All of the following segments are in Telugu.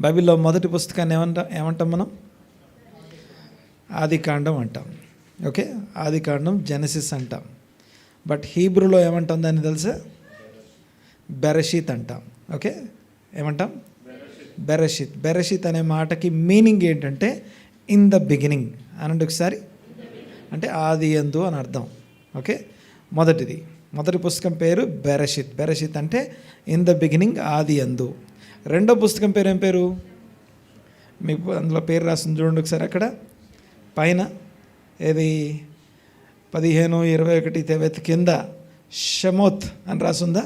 బైబిల్లో మొదటి పుస్తకాన్ని ఏమంటాం మనం? ఆదికాండం అంటాం. ఓకే, ఆదికాండం జెనసిస్ అంటాం. బట్ హీబ్రూలో ఏమంటాం దాన్ని తెలుసా? బెరషీత్ అంటాం. ఓకే, ఏమంటాం? బెరషీత్. బెరషీత్ అనే మాటకి మీనింగ్ ఏంటంటే ఇన్ ద బిగినింగ్ అనండి ఒకసారి. అంటే ఆది యందు అని అర్థం. ఓకే, మొదటి పుస్తకం పేరు బెరషీత్. బెరషీత్ అంటే ఇన్ ద బిగినింగ్, ఆది యందు. రెండో పుస్తకం పేరు ఏం పేరు? మీకు అందులో పేరు రాసింది చూడండి ఒకసారి అక్కడ పైన. ఏది? 15:21 తెవెత్ కింద షెమోత్ అని రాసుందా?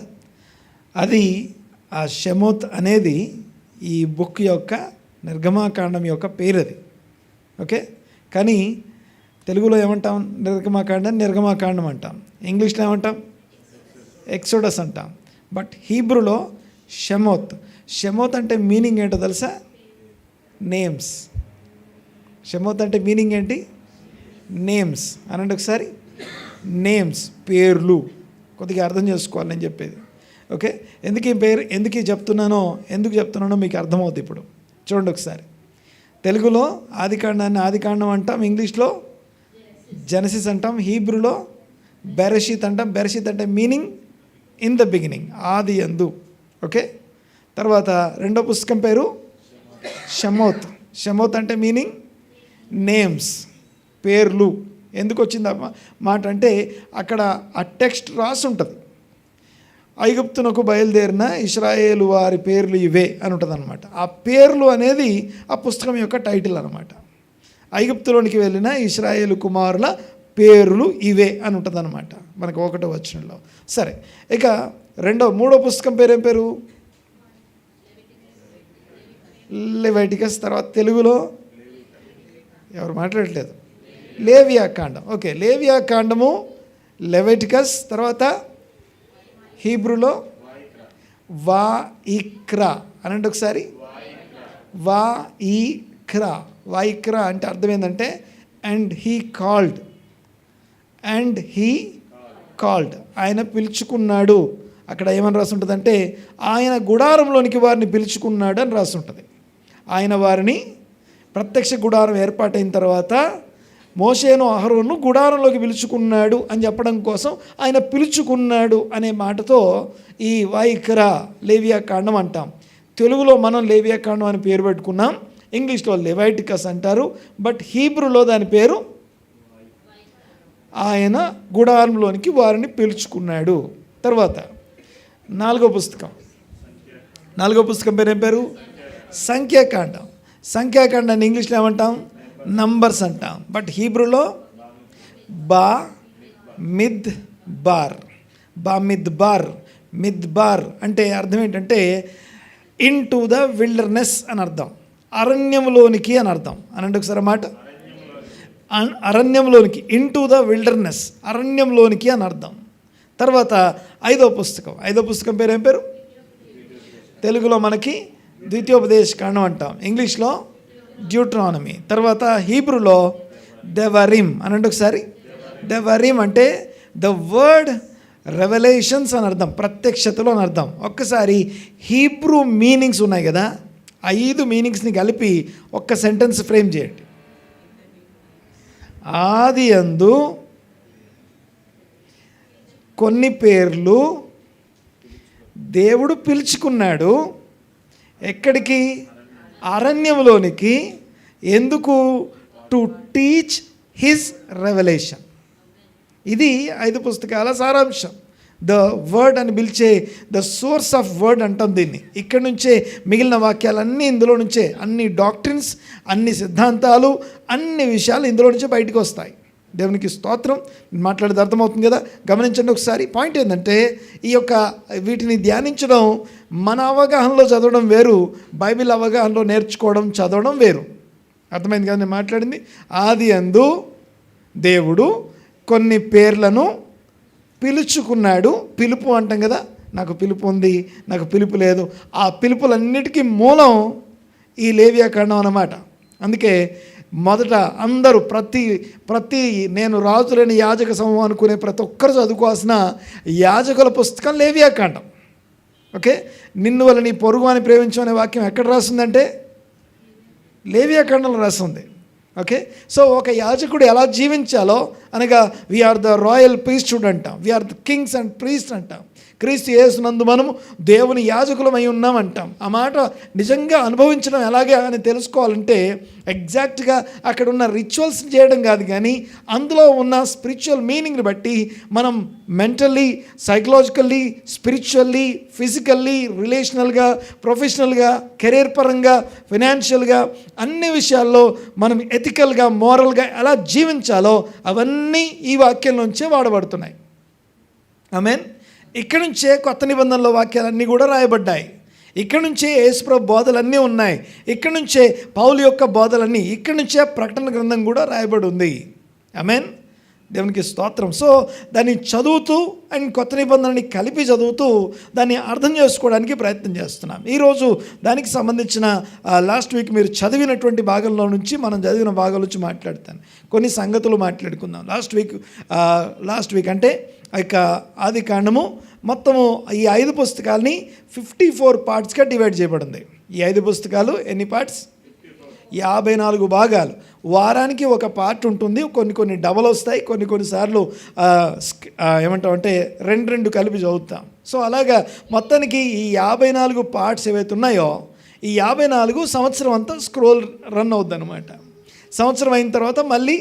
అది ఆ షెమోత్ అనేది ఈ బుక్ యొక్క నిర్గమాకాండం యొక్క పేరు అది. ఓకే, కానీ తెలుగులో ఏమంటాం? నిర్గమాకాండం అంటాం. ఇంగ్లీష్లో ఏమంటాం? ఎక్సోడస్ అంటాం. బట్ హీబ్రూలో షెమోత్ అంటే మీనింగ్ ఏంటో తెలుసా? నేమ్స్. షెమోత్ అంటే మీనింగ్ ఏంటి? నేమ్స్ అనండి ఒకసారి. నేమ్స్, పేర్లు. కొద్దిగా అర్థం చేసుకోవాలి నేను చెప్పేది. ఓకే, ఎందుకు చెప్తున్నానో మీకు అర్థమవుతుంది ఇప్పుడు. చూడండి ఒకసారి. తెలుగులో ఆదికాండం అంటాం, ఇంగ్లీష్లో జెనసిస్ అంటాం, హీబ్రూలో బెరషీత్ అంటాం. బెరషీత్ అంటే మీనింగ్ ఇన్ ద బిగినింగ్, ఆది యందు. ఓకే, తర్వాత రెండో పుస్తకం పేరు షెమోత్ అంటే మీనింగ్ నేమ్స్, పేర్లు. ఎందుకు వచ్చింది మాట అంటే అక్కడ ఆ టెక్స్ట్ రాసి ఉంటుంది. ఐగుప్తునకు బయలుదేరిన ఇశ్రాయేలు వారి పేర్లు ఇవే అని ఉంటుంది అనమాట. ఆ పేర్లు అనేది ఆ పుస్తకం యొక్క టైటిల్ అనమాట. ఐగుప్తులోనికి వెళ్ళిన ఇశ్రాయేలు కుమారుల పేర్లు ఇవే అని ఉంటుంది అనమాట మనకు 1వ వచనంలో. సరే, ఇక మూడో పుస్తకం పేరు ఏం పేరు? లెవిటికస్. తర్వాత తెలుగులో ఎవరు మాట్లాడట్లేదు? లేవియాకాండం. ఓకే, లేవియాకాండము, లెవిటికస్. తర్వాత హీబ్రూలో వాయిక్రా అనండి ఒకసారి. వాయిక్రా అంటే అర్థం ఏంటంటే అండ్ హీ కాల్డ్, ఆయన పిలుచుకున్నాడు. అక్కడ ఏమని రాసి ఉంటుందంటే ఆయన గుడారంలోనికి వారిని పిలుచుకున్నాడు అని రాసి ఉంటుంది. ఆయన వారిని ప్రత్యక్ష గుడారం ఏర్పాటైన తర్వాత మోషేను అహరోను గుడారంలోకి పిలుచుకున్నాడు అని చెప్పడం కోసం ఆయన పిలుచుకున్నాడు అనే మాటతో ఈ వాయిక్రా లేవియాకాండం అంటాం. తెలుగులో మనం లేవియాకాండం అని పేరు పెట్టుకున్నాం, ఇంగ్లీష్లో లెవైటికస్ అంటారు. బట్ హీబ్రూలో దాని పేరు ఆయన గుడారంలోనికి వారిని పిలుచుకున్నాడు. తర్వాత నాలుగో పుస్తకం పేరు ఏం పేరు? సంఖ్యాకాండం. సంఖ్యాకాండాన్ని ఇంగ్లీష్లో ఏమంటాం? నంబర్స్ అంటాం. బట్ హీబ్రూలో మిద్బార్ అంటే అర్థం ఏంటంటే ఇన్ టు ద విల్డర్నెస్ అని అర్థం, అరణ్యంలోనికి అని అర్థం. అనండి ఒకసారి మాట. అరణ్యంలోనికి, ఇన్ టు ద విల్డర్నెస్, అరణ్యంలోనికి అని అర్థం. తర్వాత ఐదో పుస్తకం పేరు ఏం పేరు? తెలుగులో మనకి ద్వితీయోపదేశకాండం అంటాం, ఇంగ్లీష్లో డ్యూట్రానమీ. తర్వాత హీబ్రూలో దెవరీం అనండి ఒకసారి. దెవరీం అంటే ద వర్డ్ రెవల్యూషన్స్ అని అర్థం, ప్రత్యక్షతలో అని అర్థం. ఒక్కసారి హీబ్రూ మీనింగ్స్ ఉన్నాయి కదా, 5 మీనింగ్స్ని కలిపి ఒక్క సెంటెన్స్ ఫ్రేమ్ చేయండి. ఆది యందు కొన్ని పేర్లు దేవుడు పిలుచుకున్నాడు. ఎక్కడికి? అరణ్యంలోనికి. ఎందుకు? To teach his revolution. ఇది 5 పుస్తకాల సారాంశం. ద వర్డ్ అని పిలిచే ద సోర్స్ ఆఫ్ వర్డ్ అంటాం దీన్ని. ఇక్కడి నుంచే మిగిలిన వాక్యాలన్నీ ఇందులో నుంచే, అన్ని డాక్ట్రిన్స్, అన్ని సిద్ధాంతాలు, అన్ని విషయాలు ఇందులో నుంచే బయటకు వస్తాయి. దేవునికి స్తోత్రం. మాట్లాడేది అర్థమవుతుంది కదా. గమనించండి ఒకసారి. పాయింట్ ఏంటంటే వీటిని ధ్యానించడం మన అవగాహనలో చదవడం వేరు, బైబిల్ అవగాహనలో నేర్చుకోవడం చదవడం వేరు. అర్థమైంది కదా నేను మాట్లాడింది? ఆది యందు దేవుడు కొన్ని పేర్లను పిలుచుకున్నాడు. పిలుపు అంటాం కదా, నాకు పిలుపు ఉంది, నాకు పిలుపు లేదు. ఆ పిలుపులన్నిటికీ మూలం ఈ లేవియాకాండం అన్నమాట. అందుకే మొదట అందరూ ప్రతి నేను రాజులేని యాజక సమూహం అనుకునే ప్రతి ఒక్కరు చదువుకోవాల్సిన యాజకుల పుస్తకం లేవియాకాండం. ఓకే, నిన్ను వల్ల నీ పొరుగు అని ప్రేమించు అనే వాక్యం ఎక్కడ రాస్తుందంటే లేవియాకాండంలో రాసి ఉంది. ఓకే, సో ఒక యాజకుడు ఎలా జీవించాలో అనగా వీఆర్ ద రాయల్ ప్రీస్ట్హుడ్ అంటాం, we are the kings and priest అంటాం. క్రీస్తు యేసునందు మనము దేవుని యాజకులమై ఉన్నాం అంటాం. ఆ మాట నిజంగా అనుభవించడం ఎలాగే అని తెలుసుకోవాలంటే ఎగ్జాక్ట్గా అక్కడ ఉన్న రిచువల్స్ చేయడం కాదు, కానీ అందులో ఉన్న స్పిరిచువల్ మీనింగ్ని బట్టి మనం మెంటల్లీ, సైకలాజికల్లీ, స్పిరిచువల్లీ, ఫిజికల్లీ, రిలేషనల్గా, ప్రొఫెషనల్గా, కెరీర్ పరంగా, ఫైనాన్షియల్గా అన్ని విషయాల్లో మనం ఎథికల్గా, మోరల్గా ఎలా జీవించాలో అవన్నీ ఈ వాక్యం నుంచే వాడబడుతున్నాయి. ఆమేన్. ఇక్కడి నుంచే కొత్త నిబంధనలో వాక్యాలన్నీ కూడా రాయబడ్డాయి. ఇక్కడి నుంచే యేసుప్రభు బోధలన్నీ ఉన్నాయి. ఇక్కడి నుంచే పౌలు యొక్క బోధలన్నీ, ఇక్కడి నుంచే ప్రకటన గ్రంథం కూడా రాయబడి ఉంది. ఆమేన్. దేవునికి స్తోత్రం. సో దాన్ని చదువుతూ అండ్ కొత్త నిబంధనని కలిపి చదువుతూ దాన్ని అర్థం చేసుకోవడానికి ప్రయత్నం చేస్తున్నాం. ఈరోజు దానికి సంబంధించిన లాస్ట్ వీక్ మీరు చదివినటువంటి భాగంలో నుంచి, మనం చదివిన భాగం నుంచి మాట్లాడతాను. కొన్ని సంగతులు మాట్లాడుకుందాం. లాస్ట్ వీక్ అంటే ఇక ఆది కాండము మొత్తము ఈ 5 పుస్తకాలని 54 పార్ట్స్గా డివైడ్ చేయబడింది. ఈ 5 పుస్తకాలు ఎన్ని పార్ట్స్? 54 భాగాలు. వారానికి ఒక పార్ట్ ఉంటుంది. కొన్ని డబల్ వస్తాయి, కొన్నిసార్లు ఏమంటామంటే 2 కలిపి చదువుతాం. సో అలాగా మొత్తానికి ఈ 54 పార్ట్స్ ఏవైతే ఉన్నాయో ఈ 54 సంవత్సరం అంతా స్క్రోల్ రన్ అవుద్ది అనమాట. సంవత్సరం అయిన తర్వాత మళ్ళీ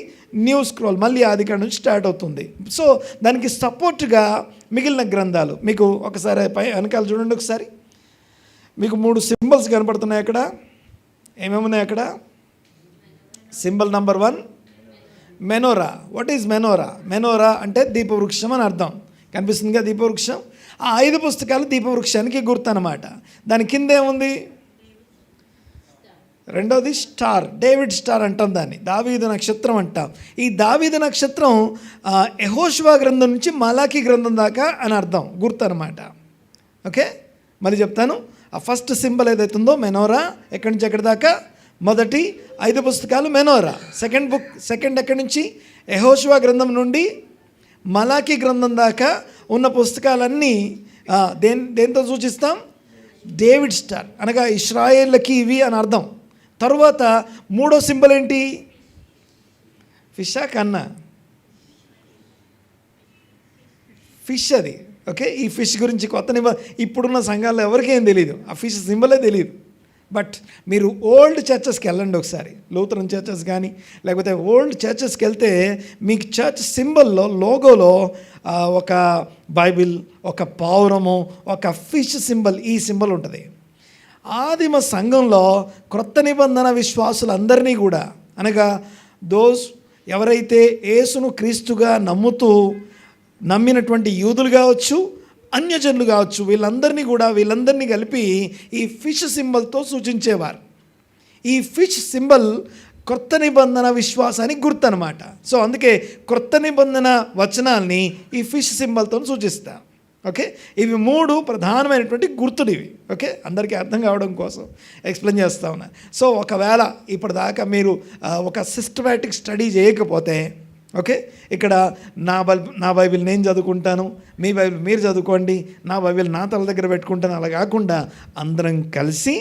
న్యూ స్క్రోల్, మళ్ళీ ఆదికాండం నుంచి స్టార్ట్ అవుతుంది. సో దానికి సపోర్ట్గా మిగిలిన గ్రంథాలు మీకు ఒకసారి వెనకాల చూడండి. ఒకసారి మీకు 3 సింబల్స్ కనపడుతున్నాయి అక్కడ. ఏమేమున్నాయి అక్కడ? Symbol number 1 menorah. What is menorah? Menorah అంటే దీపవృక్షం అని అర్థం. కనిపిస్తుందిగా దీపవృక్షం. ఆ 5 పుస్తకాలు దీపవృక్షానికి గుర్తు అన్నమాట. దాని కింద ఏముంది? రెండోది స్టార్, డేవిడ్ స్టార్ అంటాం దాన్ని, దావీదు నక్షత్రం అంటాం. ఈ దావీదు నక్షత్రం యెహోషువ గ్రంథం నుంచి మలాకీ గ్రంథం దాకా అని అర్థం, గుర్తు అనమాట. ఓకే, మళ్ళీ చెప్తాను. ఆ ఫస్ట్ సింబల్ ఏదైతే ఉందో మెనోరా, ఎక్కడి నుంచి ఎక్కడి దాకా? మొదటి 5 పుస్తకాలు మెనోరా. సెకండ్ ఎక్కడి నుంచి? యెహోషువ గ్రంథం నుండి మలాకీ గ్రంథం దాకా ఉన్న పుస్తకాలన్నీ దేంతో సూచిస్తాం? డేవిడ్ స్టార్ అనగా ఇశ్రాయేళ్ళకి ఇవి అని అర్థం. తరువాత 3వ సింబల్ ఏంటి? ఫిషా కన్నా? ఫిష్ అది. ఓకే, ఈ ఫిష్ గురించి ఇప్పుడున్న సంఘాల్లో ఎవరికేం తెలియదు, ఆ ఫిష్ సింబలే తెలియదు. బట్ మీరు ఓల్డ్ చర్చెస్కి వెళ్ళండి ఒకసారి, లూథరన్ చర్చెస్ కానీ లేకపోతే ఓల్డ్ చర్చెస్కి వెళ్తే మీకు చర్చ్ సింబల్లో, లోగోలో ఒక బైబిల్, ఒక పావురము, ఒక ఫిష్ సింబల్, ఈ సింబల్ ఉంటుంది. ఆదిమ సంఘంలో క్రొత్త నిబంధన విశ్వాసులందరినీ కూడా అనగా ఎవరైతే యేసును క్రీస్తుగా నమ్మినటువంటి యూదులు కావచ్చు, అన్యజనులు కావచ్చు, వీళ్ళందరినీ కలిపి ఈ ఫిష్ సింబల్తో సూచించేవారు. ఈ ఫిష్ సింబల్ క్రొత్త నిబంధన విశ్వాసానికి గుర్తు అనమాట. సో అందుకే క్రొత్త నిబంధన వచనాల్ని ఈ ఫిష్ సింబల్తో సూచిస్తారు. ఓకే, ఇవి 3 ప్రధానమైనటువంటి గుర్తులు ఇవి. ఓకే, అందరికీ అర్థం కావడం కోసం ఎక్స్ప్లెయిన్ చేస్తా ఉన్నా. సో ఒకవేళ ఇప్పటిదాకా మీరు ఒక సిస్టమాటిక్ స్టడీ చేయకపోతే, ఓకే, ఇక్కడ నా బైబిల్ నేను చదువుకుంటాను, మీ బైబిల్ మీరు చదువుకోండి, నా బైబిల్ నా తల దగ్గర పెట్టుకుంటాను, అలా కాకుండా అందరం కలిసి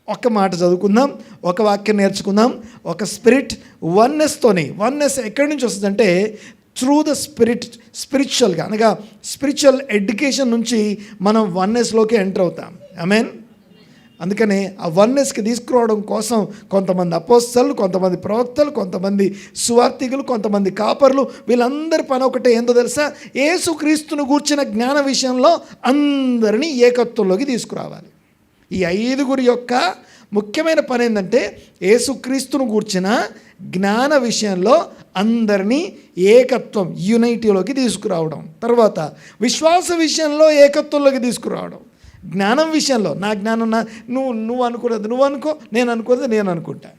ఒక మాట చదువుకుందాం, ఒక వాక్యం నేర్చుకుందాం, ఒక స్పిరిట్ వన్నెస్ ఎక్కడి నుంచి వస్తుందంటే త్రూ ద స్పిరిచువల్గా అనగా స్పిరిచువల్ ఎడ్యుకేషన్ నుంచి మనం వన్నెస్లోకి ఎంటర్ అవుతాం. ఆమేన్. అందుకనే ఆ వన్నెస్కి తీసుకురావడం కోసం కొంతమంది అపోస్తలు, కొంతమంది ప్రవక్తలు, కొంతమంది సువార్తికులు, కొంతమంది కాపర్లు, వీళ్ళందరి పని ఒకటే ఏందో తెలుసా? యేసుక్రీస్తును గూర్చిన జ్ఞాన విషయంలో అందరినీ ఏకత్వంలోకి తీసుకురావాలి. ఈ 5 యొక్క ముఖ్యమైన పని ఏంటంటే యేసుక్రీస్తును గూర్చిన జ్ఞాన విషయంలో అందరినీ ఏకత్వం, యూనైటీలోకి తీసుకురావడం. తర్వాత విశ్వాస విషయంలో ఏకత్వంలోకి తీసుకురావడం. జ్ఞానం విషయంలో నా జ్ఞానం నువ్వు అనుకున్నది నువ్వు అనుకో, నేను అనుకున్నది నేను అనుకుంటా.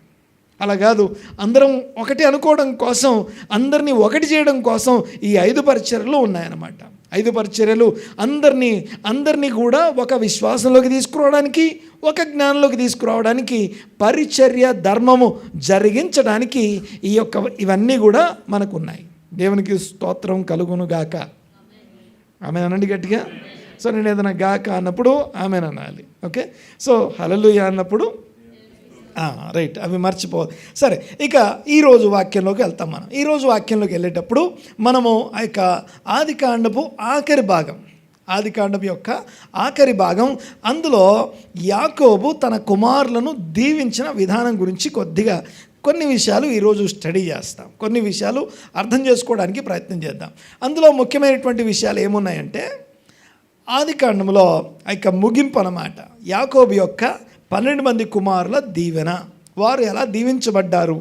అలా కాదు, అందరం ఒకటి అనుకోవడం కోసం, అందరినీ ఒకటి చేయడం కోసం ఈ 5 పరిచర్యలు ఉన్నాయన్నమాట. 5 పరిచర్యలు అందరినీ కూడా ఒక విశ్వాసంలోకి తీసుకురావడానికి, ఒక జ్ఞానంలోకి తీసుకురావడానికి, పరిచర్య ధర్మము జరిగించడానికి ఇవన్నీ కూడా మనకు ఉన్నాయి. దేవునికి స్తోత్రం కలుగును గాక. ఆమె అనండి గట్టిగా. సో నేను ఏదైనా గాక అన్నప్పుడు ఆమె అనాలి. ఓకే, సో హల్లెలూయా అన్నప్పుడు రైట్, అవి మర్చిపోవాలి. సరే, ఇక ఈరోజు వాక్యంలోకి వెళ్తాం. మనం ఈరోజు వాక్యంలోకి వెళ్ళేటప్పుడు మనము ఆ యొక్క ఆదికాండపు ఆఖరి భాగం, ఆదికాండపు యొక్క ఆఖరి భాగం, అందులో యాకోబు తన కుమారులను దీవించిన విధానం గురించి కొన్ని విషయాలు ఈరోజు స్టడీ చేస్తాం. కొన్ని విషయాలు అర్థం చేసుకోవడానికి ప్రయత్నం చేద్దాం. అందులో ముఖ్యమైనటువంటి విషయాలు ఏమున్నాయంటే, ఆదికాండంలో ఆ యొక్క ముగింపు అన్నమాట. యాకోబు యొక్క 12 మంది కుమారుల దీవెన, వారు ఎలా దీవించబడ్డారు,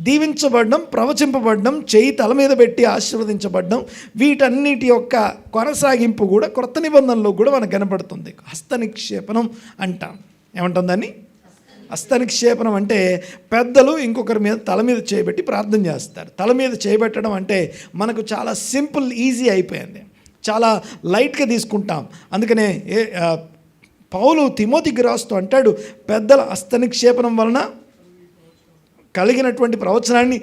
దీవించబడడం, ప్రవచింపబడడం, చేయి తల మీద పెట్టి ఆశీర్వదించబడడం, వీటన్నిటి యొక్క కొనసాగింపు కూడా క్రొత్త నిబంధనలో కూడా మనకు కనపడుతుంది. హస్తనిక్షేపణం అంటాం. ఏమంటుందని? హస్తనిక్షేపణం అంటే పెద్దలు ఇంకొకరి మీద తల మీద చేయబెట్టి ప్రార్థన చేస్తారు. తల మీద చేయబెట్టడం అంటే మనకు చాలా సింపుల్, ఈజీ అయిపోయింది, చాలా లైట్గా తీసుకుంటాం. అందుకనే పౌలు తిమోతికి రాస్తూ అంటాడు, పెద్దల హస్తనిక్షేపణం వలన కలిగినటువంటి ప్రవచనాన్ని,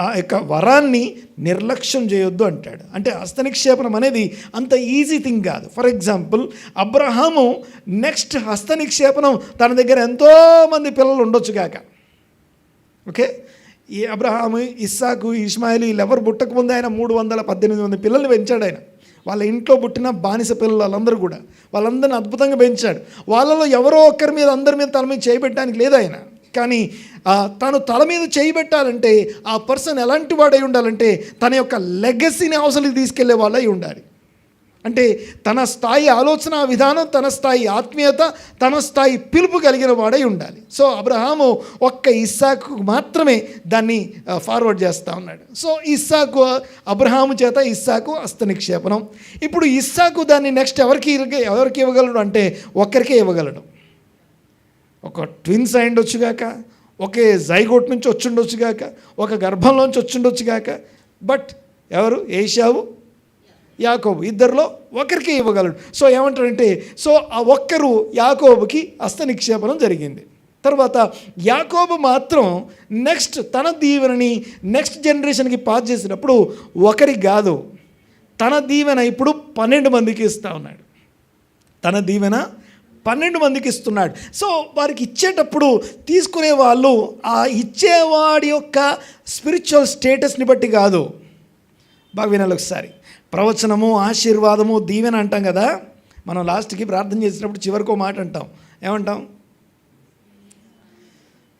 ఆ యొక్క వరాన్ని నిర్లక్ష్యం చేయొద్దు అంటాడు. అంటే హస్తనిక్షేపణం అనేది అంత ఈజీ థింగ్ కాదు. ఫర్ ఎగ్జాంపుల్, అబ్రహాము నెక్స్ట్ హస్తనిక్షేపణం, తన దగ్గర ఎంతోమంది పిల్లలు ఉండొచ్చు కాక, ఓకే, ఈ అబ్రహాము, ఇస్సాకు, ఇష్మాయిలు వీళ్ళెవరు పుట్టకముందు ఆయన 318 మంది పిల్లల్ని పెంచాడు. ఆయన వాళ్ళ ఇంట్లో పుట్టిన బానిస పిల్లలు వాళ్ళందరూ కూడా, వాళ్ళందరిని అద్భుతంగా పెంచాడు. వాళ్ళలో ఎవరో ఒక్కరి మీద, అందరి మీద తల మీద చేయబెట్టడానికి లేదు ఆయన. కానీ తను తల మీద చేయబెట్టాలంటే ఆ పర్సన్ ఎలాంటి వాడై ఉండాలంటే, తన యొక్క లెగసీని అవసరం తీసుకెళ్లే వాళ్ళై ఉండాలి. అంటే తన స్థాయి ఆలోచన విధానం, తన స్థాయి ఆత్మీయత, తన స్థాయి పిలుపు కలిగిన వాడై ఉండాలి. సో అబ్రహాము ఒక్క ఇస్సాకు మాత్రమే దాన్ని ఫార్వర్డ్ చేస్తూ ఉన్నాడు. సో ఇస్సాకు, అబ్రహాము చేత ఇస్సాకు హస్తనిక్షేపణం. ఇప్పుడు ఇస్సాకు దాన్ని నెక్స్ట్ ఎవరికి ఇవ్వగలడు అంటే ఒక్కరికే ఇవ్వగలడు. ఒక ట్విన్స్ అయి ఉండొచ్చుగాక, ఒకే జైగోట్ నుంచి వచ్చిండొచ్చుగాక, ఒక గర్భంలోంచి వచ్చిండొచ్చుగాక, బట్ ఎవరు? ఏశావు, యాకోబు, ఇద్దరిలో ఒకరికి ఇవ్వగలడు. సో ఏమంటారంటే, సో ఆ ఒక్కరు యాకోబుకి హస్తనిక్షేపణం జరిగింది. తర్వాత యాకోబు మాత్రం నెక్స్ట్ తన దీవెనని నెక్స్ట్ జనరేషన్కి పాస్ చేసినప్పుడు ఒకరికి కాదు, తన దీవెన ఇప్పుడు 12 మందికి ఇస్తూ ఉన్నాడు. తన దీవెన 12 మందికి ఇస్తున్నాడు. సో వారికి ఇచ్చేటప్పుడు తీసుకునే వాళ్ళు ఆ ఇచ్చేవాడి యొక్క స్పిరిచువల్ స్టేటస్ని బట్టి కాదు. బాగా వినాలి ఒకసారి. ప్రవచనము, ఆశీర్వాదము, దీవెన అంటాం కదా. మనం లాస్ట్కి ప్రార్థన చేసినప్పుడు చివరికో మాట అంటాం. ఏమంటాం?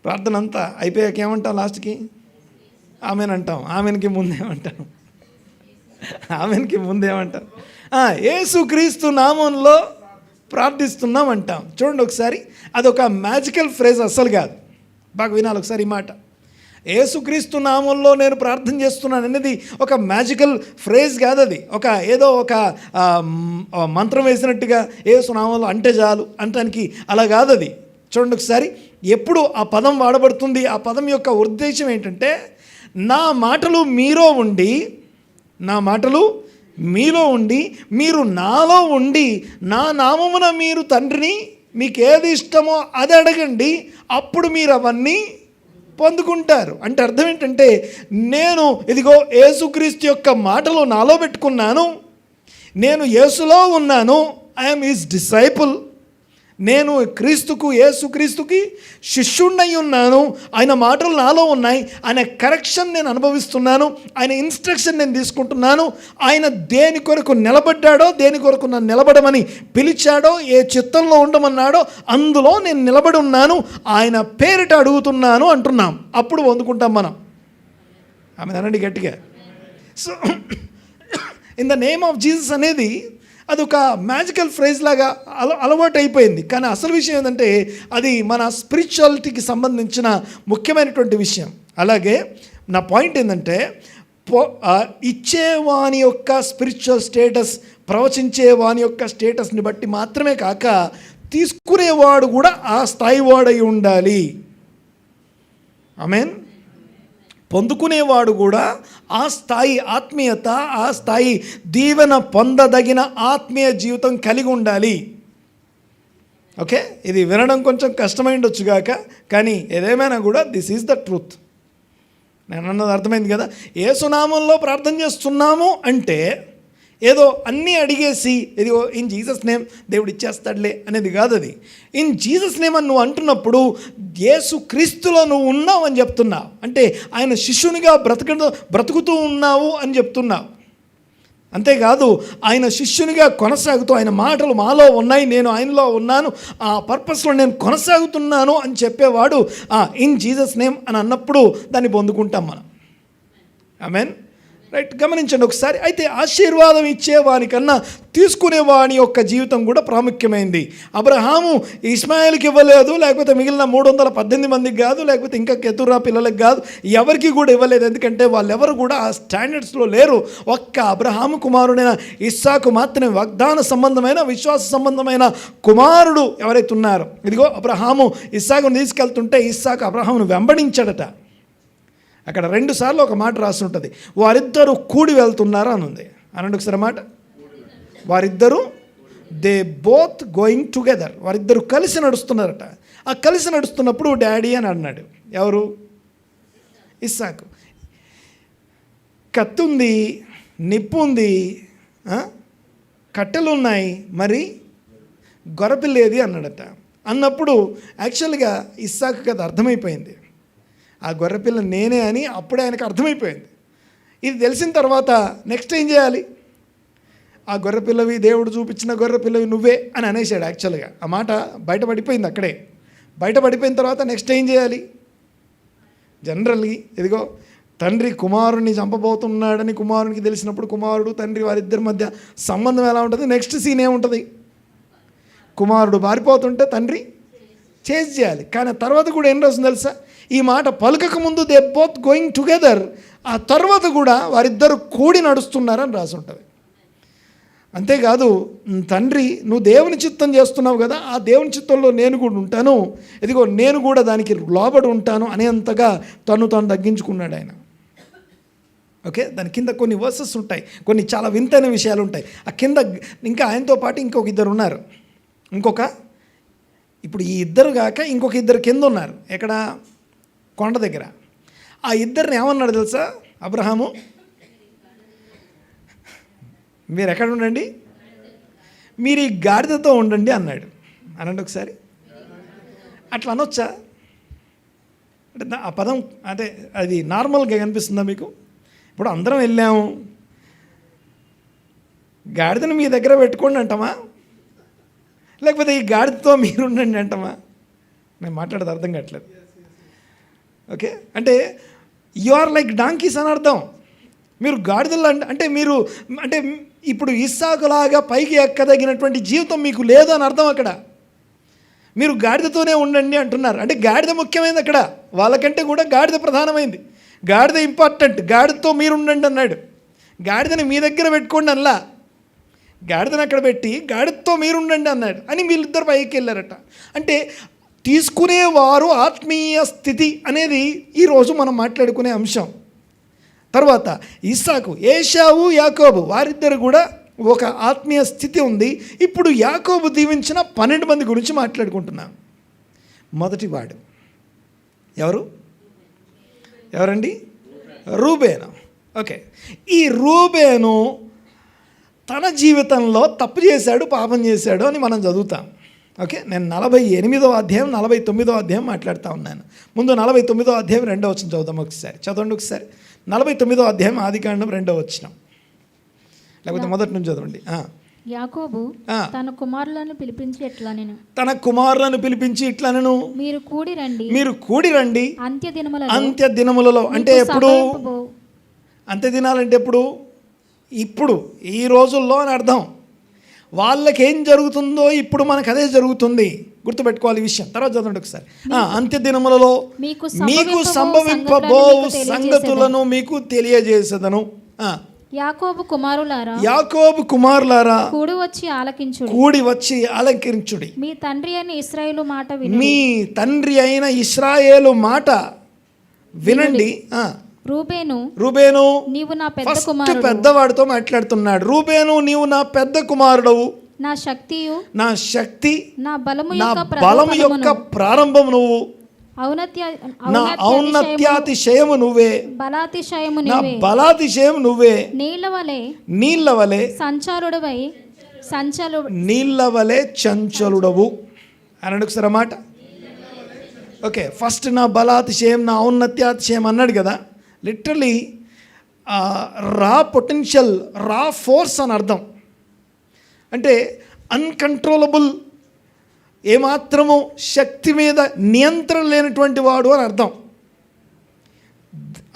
ప్రార్థన అంతా అయిపోయాక ఏమంటాం? లాస్ట్కి ఆమెన్ అంటాం. ఆమెన్కి ముందేమంటాం? ఆమెన్కి ముందేమంటాం? యేసుక్రీస్తు నామంలో ప్రార్థిస్తున్నాం అంటాం. చూడండి ఒకసారి, అదొక మ్యాజికల్ ఫ్రేజ్ అస్సలు కాదు. బాగా వినాలి ఒకసారి ఈ మాట. యేసుక్రీస్తు నామంలో నేను ప్రార్థన చేస్తున్నాను అనేది ఒక మ్యాజికల్ ఫ్రేజ్ కాదు. అది ఏదో ఒక మంత్రం వేసినట్టుగా యేసు నామంలో అంటే చాలు అంటానికి అలా కాదు అది. చూడండి ఒకసారి, ఎప్పుడు ఆ పదం వాడబడుతుంది, ఆ పదం యొక్క ఉద్దేశం ఏంటంటే, నా మాటలు మీలో ఉండి, నా మాటలు మీలో ఉండి, మీరు నాలో ఉండి, నా నామమున మీరు తండ్రిని మీకు ఏది ఇష్టమో అది అడగండి, అప్పుడు మీరు అవన్నీ పొందుకుంటారు. అంటే అర్థం ఏంటంటే, నేను ఇదిగో యేసుక్రీస్తు యొక్క మాటలు నాలో పెట్టుకున్నాను, నేను యేసులో ఉన్నాను, ఐఎమ్ హిస్ డిసైపుల్, నేను యేసుక్రీస్తుకి శిష్యుణ్ణై ఉన్నాను, ఆయన మాటలు నాలో ఉన్నాయి, ఆయన కరెక్షన్ నేను అనుభవిస్తున్నాను, ఆయన ఇన్స్ట్రక్షన్ నేను తీసుకుంటున్నాను, ఆయన దేని కొరకు నిలబడ్డాడో, దేని కొరకు నన్ను నిలబడమని పిలిచాడో, ఏ చిత్తంలో ఉండమన్నాడో అందులో నేను నిలబడి ఉన్నాను, ఆయన పేరిట అడుగుతున్నాను అంటున్నాం. అప్పుడు పొందుకుంటాం మనం. ఆమె అనండి గట్టిగా. So in the name of Jesus అనేది అదొక మ్యాజికల్ ఫ్రేజ్ లాగా అలవాటు అయిపోయింది. కానీ అసలు విషయం ఏంటంటే, అది మన స్పిరిచువాలిటీకి సంబంధించిన ముఖ్యమైనటువంటి విషయం. అలాగే నా పాయింట్ ఏంటంటే, ఇచ్చేవాని యొక్క స్పిరిచువల్ స్టేటస్, ప్రవచించేవాని యొక్క స్టేటస్ని బట్టి మాత్రమే కాక, తీసుకునేవాడు కూడా ఆ స్థాయి వాడై ఉండాలి. ఆమేన్. పొందుకునేవాడు కూడా ఆ స్థాయి ఆత్మీయత, ఆ స్థాయి దీవెన పొందదగిన ఆత్మీయ జీవితం కలిగి ఉండాలి. ఓకే, ఇది వినడం కొంచెం కష్టమైండొచ్చుగాక, కానీ ఏదేమైనా కూడా దిస్ ఈజ్ ద ట్రూత్. నేను అన్నది అర్థమైంది కదా. యేసునామంలో ప్రార్థన చేస్తున్నాము అంటే ఏదో అన్నీ అడిగేసి ఇదిగో ఇన్ జీసస్ నేమ్ దేవుడు ఇచ్చేస్తాడులే అనేది కాదు. అది ఇన్ జీసస్ నేమ్ అని నువ్వు అంటున్నప్పుడు యేసు క్రీస్తులో నువ్వు ఉన్నావు అని చెప్తున్నావు. అంటే ఆయన శిష్యునిగా బ్రతుకుతూ ఉన్నావు అని చెప్తున్నావు. అంతేకాదు ఆయన శిష్యునిగా కొనసాగుతూ ఆయన మాటలు మాలో ఉన్నాయి, నేను ఆయనలో ఉన్నాను, ఆ పర్పస్లో నేను కొనసాగుతున్నాను అని చెప్పేవాడు ఇన్ జీసస్ నేమ్ అని అన్నప్పుడు దాన్ని పొందుకుంటాం మనం. ఆమేన్. రైట్, గమనించండి ఒకసారి. అయితే ఆశీర్వాదం ఇచ్చేవానికన్నా తీసుకునేవాని యొక్క జీవితం కూడా ప్రాముఖ్యమైంది. అబ్రహాము ఇస్మాయిల్కి ఇవ్వలేదు, లేకపోతే మిగిలిన 318 మందికి కాదు, లేకపోతే ఇంకా కెతురా పిల్లలకు కాదు, ఎవరికి కూడా ఇవ్వలేదు. ఎందుకంటే వాళ్ళెవరు కూడా ఆ స్టాండర్డ్స్లో లేరు. ఒక్క అబ్రహాము కుమారుడైన ఇస్సాకు మాత్రమే వాగ్దాన సంబంధమైన విశ్వాస సంబంధమైన కుమారుడు ఎవరైతే ఉన్నారో. ఇదిగో అబ్రహాము ఇస్సాకును తీసుకెళ్తుంటే ఇస్సాకు అబ్రహామును వెంబడించాడట. అక్కడ 2 సార్లు ఒక మాట రాసి ఉంటుంది, వారిద్దరూ కూడి వెళ్తున్నారు అని ఉంది. అనండి ఒకసారి మాట. వారిద్దరూ దే బోత్ గోయింగ్ టుగెదర్, వారిద్దరూ కలిసి నడుస్తున్నారట. ఆ కలిసి నడుస్తున్నప్పుడు డాడీ అని అన్నాడు. ఎవరు? ఇస్సాకు. కత్తి ఉంది, నిప్పు ఉంది, కట్టెలు ఉన్నాయి, మరి గొర్రెపిల్లేది అన్నాడట. అన్నప్పుడు యాక్చువల్గా ఇస్సాకు కదా అర్థమైపోయింది, ఆ గొర్రెపిల్ల నేనే అని అప్పుడే ఆయనకు అర్థమైపోయింది. ఇది తెలిసిన తర్వాత నెక్స్ట్ ఏం చేయాలి? ఆ గొర్రెపిల్లవి, దేవుడు చూపించిన గొర్రెపిల్లవి నువ్వే అని అనేసాడు. యాక్చువల్గా ఆ మాట బయటపడిపోయింది. అక్కడే బయటపడిపోయిన తర్వాత నెక్స్ట్ ఏం చేయాలి? జనరల్గా ఇదిగో తండ్రి కుమారుడిని చంపబోతున్నాడని కుమారునికి తెలిసినప్పుడు కుమారుడు తండ్రి వారిద్దరి మధ్య సంబంధం ఎలా ఉంటుంది? నెక్స్ట్ సీన్ ఏముంటుంది? కుమారుడు పారిపోతుంటే తండ్రి చేజ్ చేయాలి. కానీ తర్వాత కూడా ఏం రాస్తుంది తెలుసా? ఈ మాట పలకక ముందు దే బోత్ గోయింగ్ టుగెదర్, ఆ తర్వాత కూడా వారిద్దరు కూడి నడుస్తున్నారని రాసి ఉంటుంది. అంతేకాదు తండ్రి నువ్వు దేవుని చిత్తం చేస్తున్నావు కదా, ఆ దేవుని చిత్తంలో నేను కూడా ఉంటాను, ఇదిగో నేను కూడా దానికి లోబడి ఉంటాను అనేంతగా తను తగ్గించుకున్నాడు ఆయన. ఓకే, దాని కింద కొన్ని వర్సెస్ ఉంటాయి, కొన్ని చాలా వింతైన విషయాలు ఉంటాయి. ఆ కింద ఇంకా ఆయనతో పాటు ఇంకొక ఇద్దరు ఉన్నారు. ఇప్పుడు ఈ ఇద్దరు కాక ఇంకొక ఇద్దరు కింద ఉన్నారు. ఎక్కడ? కొండ దగ్గర. ఆ ఇద్దరిని ఏమన్నాడు తెలుసా అబ్రహాము? మీరు ఎక్కడ ఉండండి, మీరు ఈ గాడిదతో ఉండండి అన్నాడు. అనండి ఒకసారి. అట్లా అనొచ్చా? అంటే ఆ పదం అంటే అది నార్మల్గా కనిపిస్తుందా మీకు? ఇప్పుడు అందరం వెళ్ళాము, గాడిదను మీ దగ్గర పెట్టుకోండి అంటామా, లేకపోతే ఈ గాడిదతో మీరు ఉండండి అంటామా? నేను మాట్లాడేది అర్థం కావట్లేదు. ఓకే, అంటే యు ఆర్ లైక్ డాంకీస్ అని అర్థం. మీరు గాడిదలు అంటే మీరు అంటే ఇప్పుడు ఇస్సాకులాగా పైకి ఎక్కదగినటువంటి జీవితం మీకు లేదు అని అర్థం. అక్కడ మీరు గాడిదతోనే ఉండండి అంటున్నారు. అంటే గాడిద ముఖ్యమైనది అక్కడ, వాళ్ళకంటే కూడా గాడిద ప్రధానమైంది. గాడిద ఇంపార్టెంట్, గాడిదతో మీరు ఉండండి అన్నాడు. గాడిదని మీ దగ్గర పెట్టుకోండి అలా, గాడిదని అక్కడ పెట్టి గాడిదతో మీరు ఉండండి అన్నాడు అని వీళ్ళిద్దరు పైకి వెళ్ళారట. అంటే తీసుకునేవారు ఆత్మీయ స్థితి అనేది ఈరోజు మనం మాట్లాడుకునే అంశం. తర్వాత ఇస్సాకు, ఏశావు, యాకోబు వారిద్దరు కూడా ఒక ఆత్మీయ స్థితి ఉంది. ఇప్పుడు యాకోబు దీవించిన 12 మంది గురించి మాట్లాడుకుంటున్నాం. మొదటివాడు ఎవరండి? రూబేను. ఓకే, ఈ రూబేను తన జీవితంలో తప్పు చేశాడు, పాపం చేశాడు అని మనం చదువుతాం. ఓకే, నేను 48వ అధ్యాయం 49వ అధ్యాయం మాట్లాడుతూ ఉన్నాను. ముందు 49వ అధ్యాయం 2వ వచనం చదువుతాం ఒకసారి. చదవండి ఒకసారి. 49వ అధ్యాయం ఆదికాండం 2వ వచనం, లేకపోతే మొదటి నుంచి చదవండి. యాకోబు తన కుమారులను పిలిపించి ఇట్లా నేను మీరు కూడి రండి అంత్య దినములలో. అంటే ఎప్పుడు అంత్య దినాలంటే ఎప్పుడు? ఇప్పుడు ఈ రోజుల్లో అని అర్థం. వాళ్ళకేం జరుగుతుందో ఇప్పుడు మనకు అదే జరుగుతుంది, గుర్తుపెట్టుకోవాలి ఈ విషయం. తర్వాత చదవండి ఒకసారి. అంత్య దినములలో మీకు సంభవింపబోవు సంగతులను మీకు తెలియజేసేదను. యాకోబు కుమారులారా కూడి వచ్చి ఆలకించుడి. మీ తండ్రి అయిన ఇశ్రాయేలు మాట వినండి. రూబేను నీవు నా పెద్ద ఫస్ట్ కుమారుడు. పెద్దవాడితో మాట్లాడుతున్నాడు. రూబేను నీవు నా పెద్ద కుమారుడవు, నా శక్తి నా బలము యొక్క ప్రారంభం నువ్వు. నా ఔన్నత్యాతిశయము నువ్వే, బలాతిశయము నా నీవే, బలాతిశయం నువ్వే, నీళ్ల వలె సంచారుడవై నీళ్ల వలె చంచలుడవు అని ఒకసారి అన్నమాట. ఓకే, ఫస్ట్ నా బలాతిశయం, నా ఔన్నత్యాతిశయం అన్నాడు కదా. లిటరలీ రా పొటెన్షియల్, రా ఫోర్స్ అని అర్థం. అంటే అన్కంట్రోలబుల్, ఏమాత్రము శక్తి మీద నియంత్రణ లేనటువంటి వాడు అని అర్థం.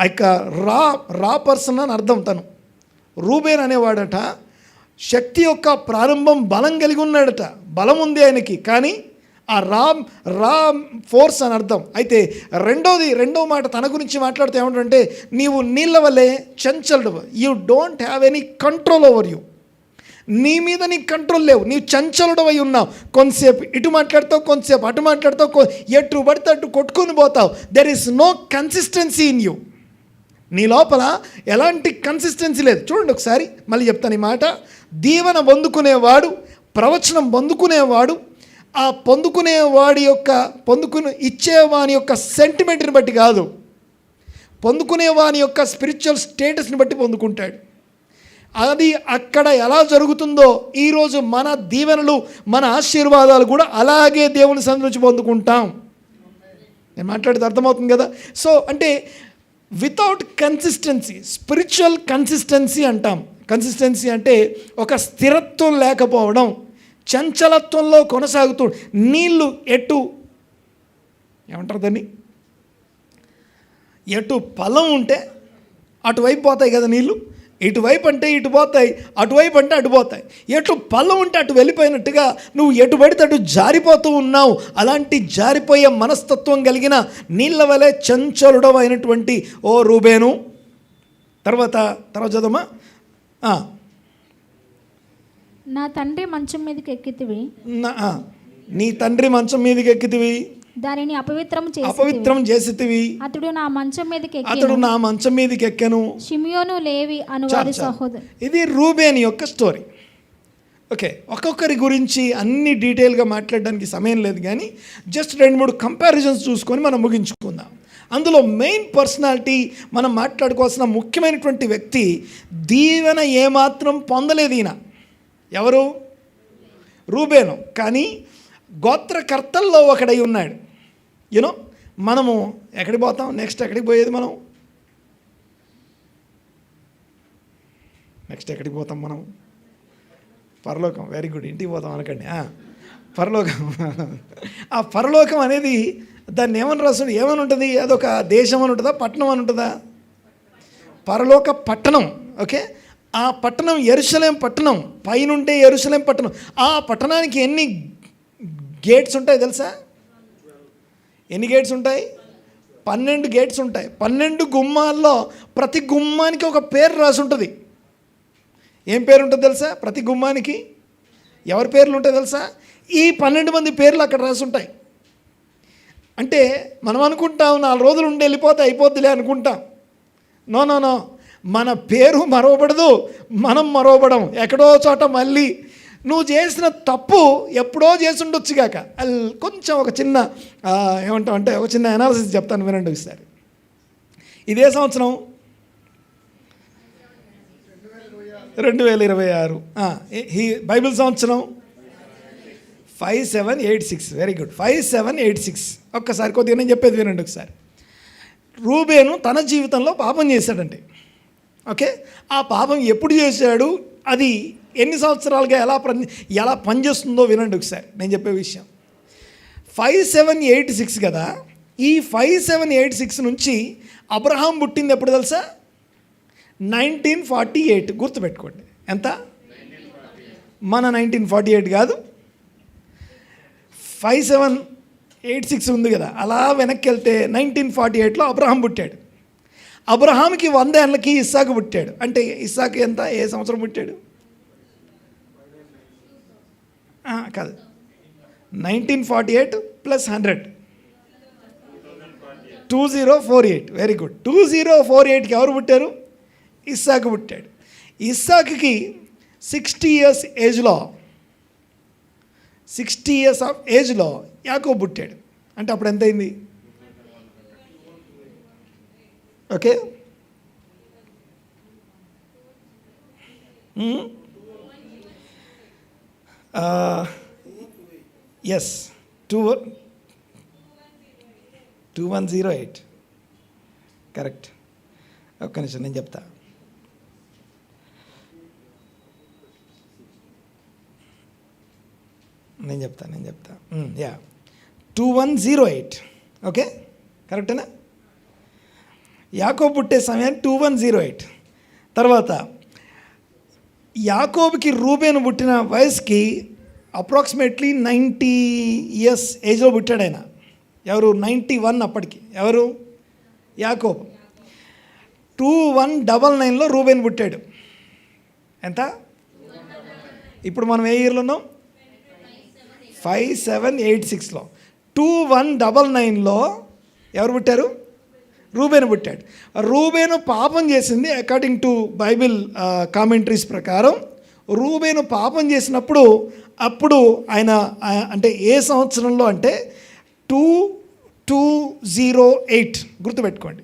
ఇక రా పర్సన్ అని అర్థం. తను రూబేన్ అనేవాడట శక్తి యొక్క ప్రారంభం, బలం కలిగి ఉన్నాడట, బలం ఉంది ఆయనకి, కానీ ఆ రా ఫోర్స్ అని అర్థం. అయితే రెండో మాట తన గురించి మాట్లాడితే ఏమంటారంటే, నీవు నీళ్ళ వల్లే చంచలుడు, you don't have any control over you. నీ మీద నీకు కంట్రోల్ లేవు, నీవు చంచలుడవై ఉన్నావు. కొంతసేపు ఇటు మాట్లాడతావు, కొంతసేపు అటు మాట్లాడతావు, ఎటు పడితే అటు కొట్టుకొని పోతావు. There is no consistency in you. నీ లోపల ఎలాంటి కన్సిస్టెన్సీ లేదు. చూడండి ఒకసారి మళ్ళీ చెప్తాను ఈ మాట. దీవెన పొందుకునేవాడు, ప్రవచనం పొందుకునేవాడు, ఆ ఇచ్చేవాని యొక్క సెంటిమెంట్ని బట్టి కాదు, పొందుకునేవాని యొక్క స్పిరిచువల్ స్టేటస్ని బట్టి పొందుకుంటాడు. అది అక్కడ ఎలా జరుగుతుందో ఈరోజు మన దీవెనలు, మన ఆశీర్వాదాలు కూడా అలాగే దేవుని సన్నిధి నుంచి పొందుకుంటాం. నేను మాట్లాడితే అర్థమవుతుంది కదా. సో అంటే వితౌట్ కన్సిస్టెన్సీ, స్పిరిచువల్ కన్సిస్టెన్సీ అంటాం. కన్సిస్టెన్సీ అంటే ఒక స్థిరత్వం లేకపోవడం, చంచలత్వంలో కొనసాగుతూ, నీళ్ళు ఏమంటారు దాన్ని, ఎటు పల్లం ఉంటే అటువైపు పోతాయి కదా నీళ్ళు. ఇటువైపు అంటే ఇటు పోతాయి, అటువైపు అంటే అటు పోతాయి. ఎటు పల్లం ఉంటే అటు వెళ్ళిపోయినట్టుగా నువ్వు ఎటు పడితే అటు జారిపోతూ ఉన్నావు. అలాంటి జారిపోయే మనస్తత్వం కలిగిన నీళ్ళ వలె చంచలుడవ అయినటువంటి ఓ రూబేను. తర్వాత చదవమా. నా తండ్రి మంచం మీదకి ఎక్కితివి, నీ తండ్రి మంచం మీదకి ఎక్కితివి, దానిని అపవిత్రం చేసితివి, అతడు నా మంచం మీదకి ఎక్కెను. షిమియోను లేవి అను వారి సహోదరు. ఇది రూబేన్ యొక్క స్టోరీ. ఓకే, ఒక్కొక్కరి గురించి అన్ని డీటెయిల్గా మాట్లాడడానికి సమయం లేదు, కానీ జస్ట్ 2-3 కంపారిజన్స్ చూసుకొని మనం ముగించుకుందాం. అందులో మెయిన్ పర్సనాలిటీ, మనం మాట్లాడుకోవాల్సిన ముఖ్యమైనటువంటి వ్యక్తి, దీవెన ఏమాత్రం పొందలేదు ఈయన. ఎవరు? రూబేను. కానీ గోత్రకర్తల్లో ఒకడై ఉన్నాడు. యూనో, మనము ఎక్కడికి పోతాం? నెక్స్ట్ ఎక్కడికి పోయేది మనం? ఎక్కడికి పోతాం మనం? పరలోకం. వెరీ గుడ్, ఇంటికి పోతాం అనకండి. పరలోకం. ఆ పరలోకం అనేది దాన్ని ఏమని ఉంటుంది? అదొక దేశం అని ఉంటుందా, పట్టణం అని ఉంటుందా? పరలోక పట్టణం. ఓకే, ఆ పట్టణం యెరూషలేం పట్టణం, పైనుంటే యెరూషలేం పట్టణం. ఆ పట్టణానికి ఎన్ని గేట్స్ ఉంటాయి తెలుసా? ఎన్ని గేట్స్ ఉంటాయి? 12 గేట్స్ ఉంటాయి. 12 గుమ్మాల్లో ప్రతి గుమ్మానికి ఒక పేరు రాసి ఉంటుంది. ఏం పేరు ఉంటుంది తెలుసా? ప్రతి గుమ్మానికి ఎవరి పేర్లు ఉంటాయి తెలుసా? ఈ 12 మంది పేర్లు అక్కడ రాసి ఉంటాయి. అంటే మనం అనుకుంటాం 4 రోజులు ఉండి వెళ్ళిపోతే అయిపోద్దిలే అనుకుంటాం. నో, మన పేరు మరవబడదు, మనం మరవబడం. ఎక్కడో చోట మళ్ళీ నువ్వు చేసిన తప్పు ఎప్పుడో చేసి ఉండొచ్చు కాక, కొంచెం ఒక చిన్న ఏమంటాం అంటే ఒక చిన్న అనాలిసిస్ చెప్తాను, వినండి ఒకసారి. ఇదే సంవత్సరం 2026, బైబిల్ సంవత్సరం 5786. Very good, 5786. ఒక్కసారి కొద్దిగా నేను చెప్పేది వినండి ఒకసారి. రూబేను తన జీవితంలో పాపం చేశాడండి. ఓకే, ఆ పాపం ఎప్పుడు చేశాడు, అది ఎన్ని సంవత్సరాలుగా ఎలా పనిచేస్తుందో వినండి ఒకసారి నేను చెప్పే విషయం. 5786 కదా. ఈ 5786 నుంచి అబ్రహాం పుట్టింది ఎప్పుడు తెలుసా? 1948. గుర్తుపెట్టుకోండి. ఎంత? మన 1948 కాదు, 5786 ఉంది కదా. అలా వెనక్కి వెళ్తే 1948లో అబ్రహాం పుట్టాడు. అబ్రహాంకి 100 ఏళ్ళకి ఇస్సాకు పుట్టాడు. అంటే ఇస్సాకు ఎంత, ఏ సంవత్సరం పుట్టాడు? కాదు, 1948 + 100, 2048. వెరీ గుడ్, 2048కి ఎవరు పుట్టారు? ఇస్సాకు పుట్టాడు. ఇస్సాకుకి 60 years ఏజ్లో, 60 years ఆఫ్ ఏజ్లో యాకోబు పుట్టాడు. అంటే అప్పుడు ఎంత అయింది? Okay, yes 2108 correct. ఒక్క నిమిషం నేను చెప్తా. యా 2108 ఓకే, కరెక్టేనా? యాకోబు పుట్టే సమయాన్ని 2108. తర్వాత యాకోబుకి రూబేను పుట్టిన వయసుకి అప్రాక్సిమేట్లీ 90 ఇయర్స్ ఏజ్లో పుట్టాడు ఆయన. ఎవరు? 91 అప్పటికి. ఎవరు? యాకోబు. 2199లో రూబేన్ పుట్టాడు. ఎంత? ఇప్పుడు మనం ఏ ఇయర్లో ఉన్నాం? 5786లో. 2199లో ఎవరు పుట్టారు? రూబేను పుట్టాడు. రూబేను పాపం చేసింది. అకార్డింగ్ టు బైబిల్ కామెంటరీస్ ప్రకారం రూబేను పాపం చేసినప్పుడు అప్పుడు ఆయన అంటే ఏ సంవత్సరంలో అంటే 2208 గుర్తుపెట్టుకోండి.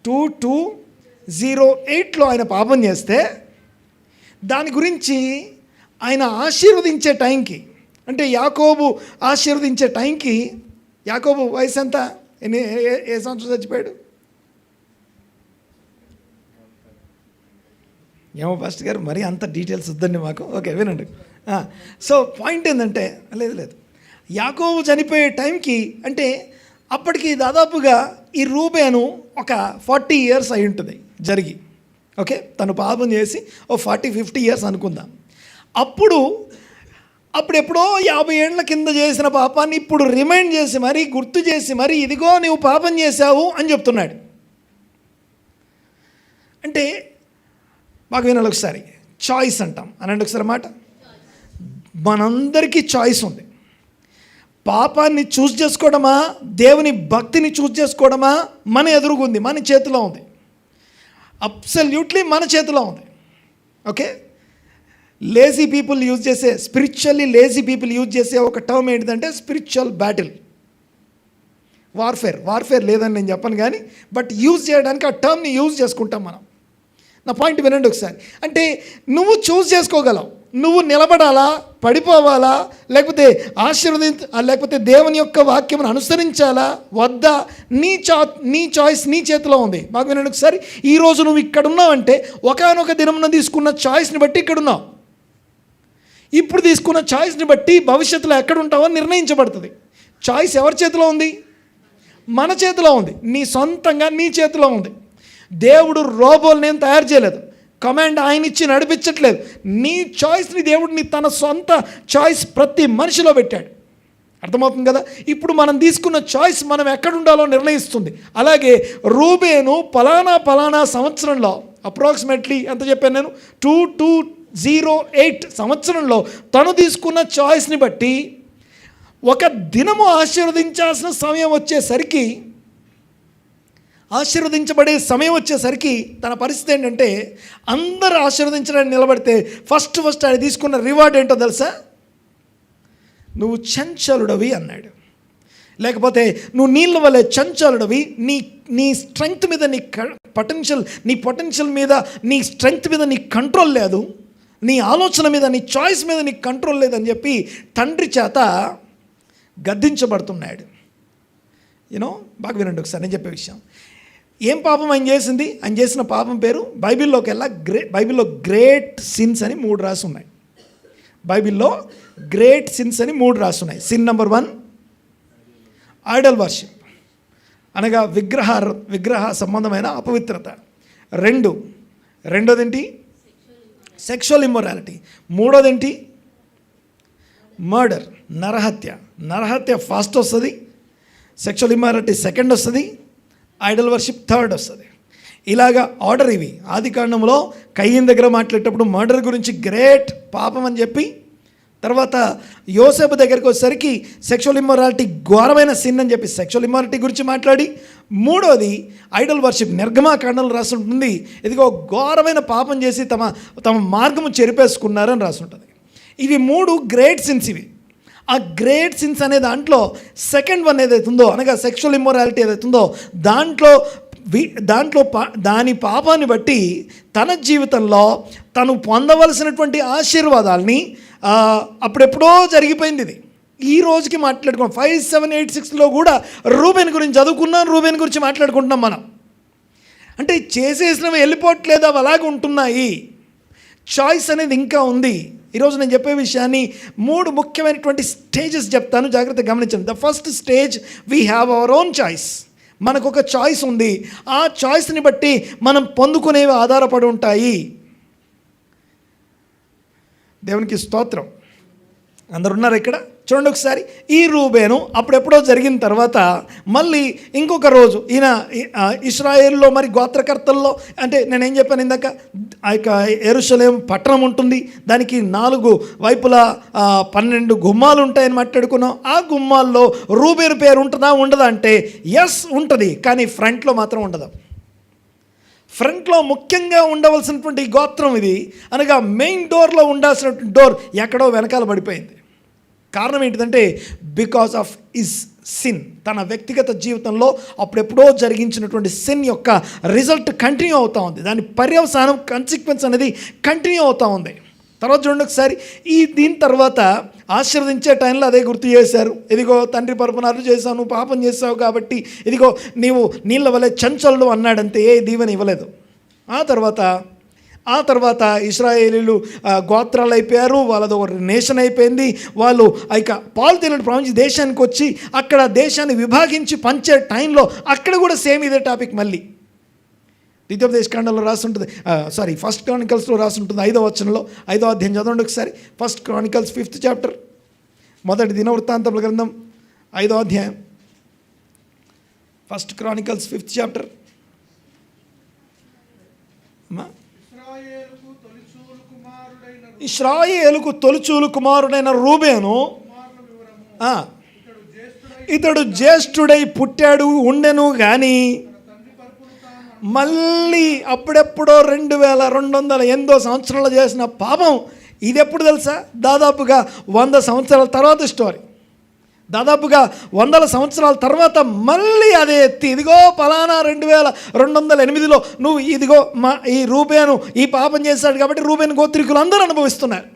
2208లో ఆయన పాపం చేస్తే దాని గురించి ఆయన ఆశీర్వదించే టైంకి, అంటే యాకోబు ఆశీర్వదించే టైంకి, యాకోబు వయసు ఎంత? ఏ సంవత్సరం చచ్చిపోయాడు? ఏమో పాస్టర్ గారు మరీ అంత డీటెయిల్స్ వద్దండి మాకు. ఓకే వినండి. సో పాయింట్ ఏంటంటే, లేదు యాకోబు చనిపోయే టైంకి అంటే అప్పటికి దాదాపుగా ఈ రూబేను ఒక 40 ఇయర్స్ అయి ఉంటుంది జరిగి. ఓకే, తను పాపం చేసి ఓ 40-50 ఇయర్స్ అనుకుందాం. అప్పుడెప్పుడో 50 ఏళ్ల కింద చేసిన పాపాన్ని ఇప్పుడు రిమైండ్ చేసి మరీ గుర్తు చేసి మరీ ఇదిగో నువ్వు పాపం చేశావు అని చెప్తున్నాడు. అంటే మాకు వినాలి ఒకసారి. చాయిస్ అంటాం, అనండి ఒకసారి మాట. మనందరికీ చాయిస్ ఉంది. పాపాన్ని చూస్ చేసుకోవడమా, దేవుని భక్తిని చూస్ చేసుకోవడమా మన ఎదురుగుంది, మన చేతిలో ఉంది. అబ్సల్యూట్లీ మన చేతిలో ఉంది. ఓకే, లేజీ పీపుల్ యూజ్ చేసే, స్పిరిచువల్లీ లేజీ పీపుల్ యూజ్ చేసే ఒక టర్మ్ ఏంటిదంటే స్పిరిచువల్ బ్యాటిల్, వార్ఫేర్ లేదని నేను చెప్పను కానీ, బట్ యూజ్ చేయడానికి ఆ టర్మ్ని యూజ్ చేసుకుంటాం మనం. నా పాయింట్ వినండి ఒకసారి. అంటే నువ్వు చూస్ చేసుకోగలవు, నువ్వు నిలబడాలా, పడిపోవాలా, లేకపోతే లేకపోతే దేవుని యొక్క వాక్యమును అనుసరించాలా వద్దా, నీ చాయిస్ నీ చేతిలో ఉంది. మాకు వినండి ఒకసారి. ఈరోజు నువ్వు ఇక్కడ ఉన్నావంటే ఒకానొక దినమున తీసుకున్న చాయిస్ని బట్టి ఇక్కడున్నావు. ఇప్పుడు తీసుకున్న చాయిస్ని బట్టి భవిష్యత్తులో ఎక్కడుంటావో నిర్ణయించబడుతుంది. చాయిస్ ఎవరి చేతిలో ఉంది? మన చేతిలో ఉంది. నీ సొంతంగా నీ చేతిలో ఉంది. దేవుడు రోబోల్ని ఏం తయారు చేయలేదు, కమాండ్ ఆయన ఇచ్చి నడిపించట్లేదు. నీ చాయిస్ని దేవుడిని తన సొంత చాయిస్ ప్రతి మనిషిలో పెట్టాడు. అర్థమవుతుంది కదా? ఇప్పుడు మనం తీసుకున్న చాయిస్ మనం ఎక్కడుండాలో నిర్ణయిస్తుంది. అలాగే రూబేను పలానా సంవత్సరంలో అప్రాక్సిమేట్లీ ఎంత చెప్పాను నేను, 2208 సంవత్సరంలో తను తీసుకున్న చాయిస్ని బట్టి ఒక దినము ఆశీర్వదించాల్సిన సమయం వచ్చేసరికి, ఆశీర్వదించబడే సమయం వచ్చేసరికి తన పరిస్థితి ఏంటంటే, అందరూ ఆశీర్వదించడానికి నిలబడితే ఫస్ట్ ఆయన తీసుకున్న రివార్డ్ ఏంటో తెలుసా? నువ్వు చంచలుడవి అన్నాడు. లేకపోతే నువ్వు నీళ్ళ వల్లే చంచలుడవి, నీ స్ట్రెంగ్త్ మీద నీ పొటెన్షియల్ మీద, నీ స్ట్రెంగ్త్ మీద నీ కంట్రోల్ లేదు, నీ ఆలోచన మీద, నీ చాయిస్ మీద నీకు కంట్రోల్ లేదని చెప్పి తండ్రి చేత గద్దించబడుతున్నాడు. బాగా వినండి ఒకసారి నేను చెప్పే విషయం. ఏం పాపం ఆయన చేసింది? ఆయన చేసిన పాపం పేరు బైబిల్లో గ్రేట్ సిన్స్ అని 3 రాసి ఉన్నాయి. బైబిల్లో గ్రేట్ సిన్స్ అని 3 రాసి ఉన్నాయి. సిన్ నెంబర్ 1 ఐడల్ వర్షిప్, అనగా విగ్రహ సంబంధమైన అపవిత్రత. రెండోదేంటి? Sexual immorality. మూడోదేంటి? మర్డర్, నరహత్య ఫస్ట్ వస్తుంది, సెక్షువల్ ఇమ్మొరాలిటీ సెకండ్ వస్తుంది, ఐడల్ వర్షిప్ థర్డ్ వస్తుంది. ఇలాగా ఆర్డర్ ఇవి. ఆదికాండంలో కయ్యన్ దగ్గర మాట్లాడేటప్పుడు మర్డర్ గురించి గ్రేట్ పాపం అని చెప్పి, తర్వాత యోసేపు దగ్గరికి వచ్చేసరికి సెక్షువల్ ఇమ్మొరాలిటీ ఘోరమైన సిన్ అని చెప్పి సెక్షువల్ ఇమ్మొరాలిటీ గురించి మాట్లాడి, మూడోది ఐడల్ వర్షిప్ నిర్గమాకాండంలో రాసి ఉంటుంది, ఇదిగో ఘోరమైన పాపం చేసి తమ మార్గము చెరిపేసుకున్నారని రాసి ఉంటుంది. ఇవి 3 గ్రేట్ సిన్స్. ఇవి ఆ గ్రేట్ సిన్స్ అనే దాంట్లో సెకండ్ వన్ ఏదైతే ఉందో, అనగా సెక్షువల్ ఇమ్మొరాలిటీ ఏదైతే ఉందో, దాంట్లో దాంట్లో దాని పాపాన్ని బట్టి తన జీవితంలో తను పొందవలసినటువంటి ఆశీర్వాదాలని అప్పుడెప్పుడో జరిగిపోయింది. ఇది ఈ రోజుకి మాట్లాడుకున్నాం. 5, 7, 8, 6లో కూడా రూబేన్ గురించి చదువుకున్నాం, రూబేన్ గురించి మాట్లాడుకుంటున్నాం మనం. అంటే చేసేసినవి వెళ్ళిపోవట్లేదు, అవి అలాగే ఉంటున్నాయి. చాయిస్ అనేది ఇంకా ఉంది. ఈరోజు నేను చెప్పే విషయాన్ని 3 ముఖ్యమైనటువంటి స్టేజెస్ చెప్తాను, జాగ్రత్తగా గమనించండి. The first stage, we have our own choice. మనకు ఒక చాయిస్ ఉంది. ఆ చాయిస్ని బట్టి మనం పొందుకునేవి ఆధారపడి ఉంటాయి. దేవునికి స్తోత్రం. అందరు ఉన్నారు ఇక్కడ? చూడండి ఒకసారి. ఈ రూబేను అప్పుడెప్పుడో జరిగిన తర్వాత మళ్ళీ ఇంకొక రోజు ఈయన ఇశ్రాయేల్లో మరి గోత్రకర్తల్లో, అంటే నేనేం చెప్పాను ఇందాక, ఆ యొక్క యెరూషలేము పట్టణం ఉంటుంది, దానికి 4 వైపులా 12 గుమ్మాలు ఉంటాయని మాట్లాడుకున్నాం. ఆ గుమ్మాల్లో రూబేను పేరు ఉంటుందా ఉండదా అంటే ఎస్ ఉంటుంది, కానీ ఫ్రంట్లో మాత్రం ఉండదు. ఫ్రంట్లో ముఖ్యంగా ఉండవలసినటువంటి గోత్రం ఇది, అనగా మెయిన్ డోర్లో ఉండాల్సినటువంటి డోర్ ఎక్కడో వెనకాల పడిపోయింది. కారణం ఏంటిదంటే బికాస్ ఆఫ్ ఇస్ సిన్. తన వ్యక్తిగత జీవితంలో అప్పుడెప్పుడో జరిగించినటువంటి సిన్ యొక్క రిజల్ట్ కంటిన్యూ అవుతూ ఉంది. దాని పర్యవసానం, కాన్సిక్వెన్స్ అనేది కంటిన్యూ అవుతూ ఉంది. తర్వాత చూడండి ఒకసారి. దీని తర్వాత ఆశీర్వదించే టైంలో అదే గుర్తు చేశారు. ఇదిగో తండ్రి పరపనాలు చేశావు, నువ్వు పాపం చేసావు కాబట్టి ఇదిగో నీవు నీళ్ళ వలె చంచలుడు అన్నాడంతే, ఏ దీవెన ఇవ్వలేదు. ఆ తర్వాత ఇశ్రాయేలీలు గోత్రాలు అయిపోయారు, వాళ్ళది ఒక నేషన్ అయిపోయింది. వాళ్ళు ఇక పాలు తేలిన ప్రపంచ దేశానికి వచ్చి అక్కడ దేశాన్ని విభాగించి పంచే టైంలో అక్కడ కూడా సేమ్ ఇదే టాపిక్. మళ్ళీ ద్వితీయోపదేశకాండంలో రాసి ఉంటుంది, ఫస్ట్ క్రానికల్స్లో రాసి ఉంటుంది 5వ వచనంలో. 5వ అధ్యాయం చదవండి ఒకసారి. ఫస్ట్ క్రానికల్స్ 5th చాప్టర్, మొదటి దినవృత్తాంతముల గ్రంథం 5వ అధ్యాయం. First Chronicles 5th chapter. ఇశ్రాయేలుకు తొలిచూలు కుమారుడైన రూబేను, ఇతడు జ్యేష్ఠుడై పుట్టాడు ఉండెను కానీ మళ్ళీ అప్పుడెప్పుడో 2208 సంవత్సరాలు చేసిన పాపం ఇది ఎప్పుడు తెలుసా? దాదాపుగా 100 సంవత్సరాల తర్వాత స్టోరీ. దాదాపుగా 100 సంవత్సరాల తర్వాత మళ్ళీ అదే ఎత్తి, ఇదిగో పలానా 2208లో నువ్వు ఇదిగో ఈ రూబేను ఈ పాపం చేశాడు కాబట్టి రూబేను గోత్రికులు అందరూ అనుభవిస్తున్నారు.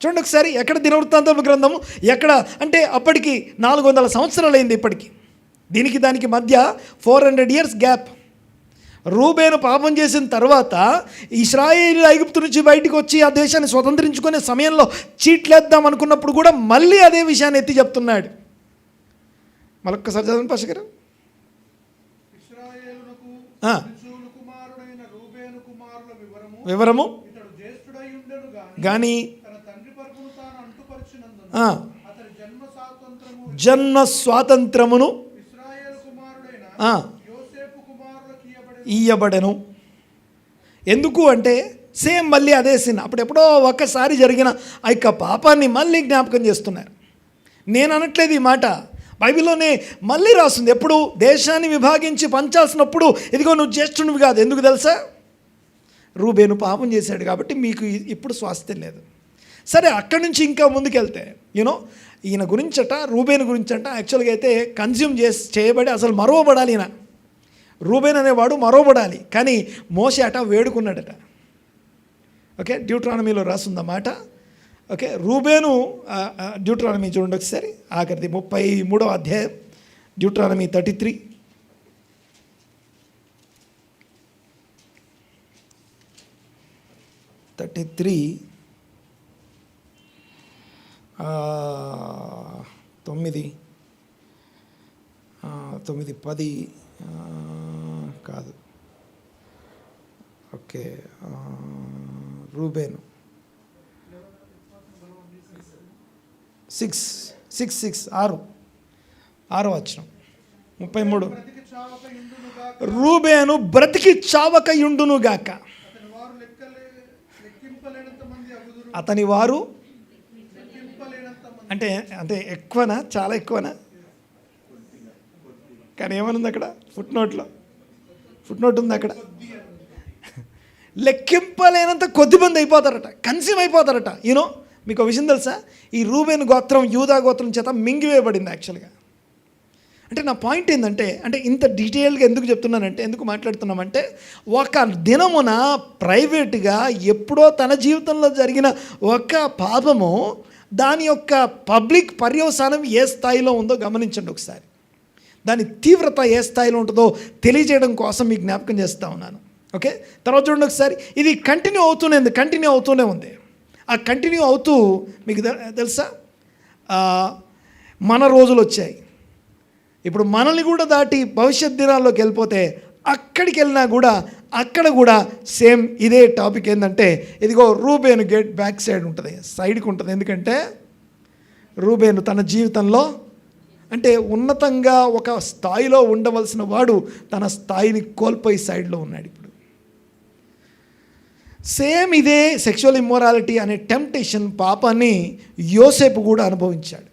చూడండి ఒకసారి. ఎక్కడ దినవృత్తాంతముల గ్రంథము ఎక్కడ అంటే అప్పటికి 400 సంవత్సరాలు అయింది ఇప్పటికి. దానికి మధ్య 400 years గ్యాప్. రూబేను పాపం చేసిన తర్వాత ఇశ్రాయేలు ఐగుప్తు నుంచి బయటకు వచ్చి ఆ దేశాన్ని స్వతంత్రించుకునే సమయంలో చీట్లేద్దాం అనుకున్నప్పుడు కూడా మళ్ళీ అదే విషయాన్ని ఎత్తి చెప్తున్నాడు. మరొక్కసారి చదవండి పాస్టర్ గారు. వివరము కానీ జన్మ స్వాతంత్రమును ఇయ్యబడెను. ఎందుకు అంటే సేమ్ మళ్ళీ అదే సిన్. అప్పుడెప్పుడో ఒక్కసారి జరిగిన ఆ యొక్క పాపాన్ని మళ్ళీ జ్ఞాపకం చేస్తున్నారు. నేను అనట్లేదు ఈ మాట, బైబిల్లోనే మళ్ళీ రాస్తుంది. ఎప్పుడు దేశాన్ని విభాగించి పంచాల్సినప్పుడు ఇదిగో నువ్వు జ్యేష్ఠునివి కాదు. ఎందుకు తెలుసా? రూబేను పాపం చేశాడు కాబట్టి మీకు ఇప్పుడు స్వాస్థ్యం లేదు. సరే, అక్కడి నుంచి ఇంకా ముందుకెళ్తే ఈయన గురించట, రూబేను గురించట యాక్చువల్గా అయితే కన్జ్యూమ్ చేయబడి అసలు మరవబడాలి. ఈయన రూబేన్ అనేవాడు మరవబడాలి, కానీ మోషే అట వేడుకున్నాడట. ఓకే, డ్యూట్రానమీలో రాస్తుందన్నమాట. ఓకే, రూబేను డ్యూట్రానమీ చూడండి ఒకసారి, ఆఖరిది 33వ అధ్యాయం, డ్యూట్రానమీ 33. తొమ్మిది 10 కాదు. ఓకే, రూబేను 6 వచనం 33. రూబేను బ్రతికి చావకయుండును గాక, అతని వారు అంటే ఎక్కువనా, చాలా ఎక్కువనా? కానీ ఏమనుంది అక్కడ? ఫుట్ నోట్ ఉంది అక్కడ. లెక్కింపలేనంత కొద్దిమంది అయిపోతారట, కన్స్యూమ్ అయిపోతారట. మీకు ఒక విషయం తెలుసా? ఈ రూబేను గోత్రం యూదా గోత్రం చేత మింగివేయబడింది యాక్చువల్గా. అంటే నా పాయింట్ ఏంటంటే, అంటే ఇంత డీటెయిల్గా ఎందుకు చెప్తున్నానంటే, ఎందుకు మాట్లాడుతున్నామంటే, ఒక దినమున ప్రైవేట్గా ఎప్పుడో తన జీవితంలో జరిగిన ఒక పాపము దాని యొక్క పబ్లిక్ పర్యవసానం ఏ స్థాయిలో ఉందో గమనించండి ఒకసారి. దాని తీవ్రత ఏ స్థాయిలో ఉంటుందో తెలియజేయడం కోసం మీకు జ్ఞాపకం చేస్తూ ఉన్నాను. ఓకే, తర్వాత చూడండి ఒకసారి. ఇది కంటిన్యూ అవుతూనే ఉంది. ఆ కంటిన్యూ అవుతూ మీకు తెలుసా, మన రోజులు వచ్చాయి. ఇప్పుడు మనల్ని కూడా దాటి భవిష్యత్ దినాల్లోకి వెళ్ళిపోతే అక్కడికి వెళ్ళినా కూడా అక్కడ కూడా సేమ్ ఇదే టాపిక్. ఏంటంటే, ఇదిగో రూబేను గేట్ బ్యాక్ సైడ్ ఉంటుంది, సైడ్కి ఉంటుంది. ఎందుకంటే రూబేను తన జీవితంలో అంటే ఉన్నతంగా ఒక స్థాయిలో ఉండవలసిన వాడు తన స్థాయిని కోల్పోయి సైడ్లో ఉన్నాడు. ఇప్పుడు సేమ్ ఇదే సెక్షువల్ ఇమ్మోరాలిటీ అనే టెంప్టేషన్ పాపాన్ని యోసేపు కూడా అనుభవించాడు.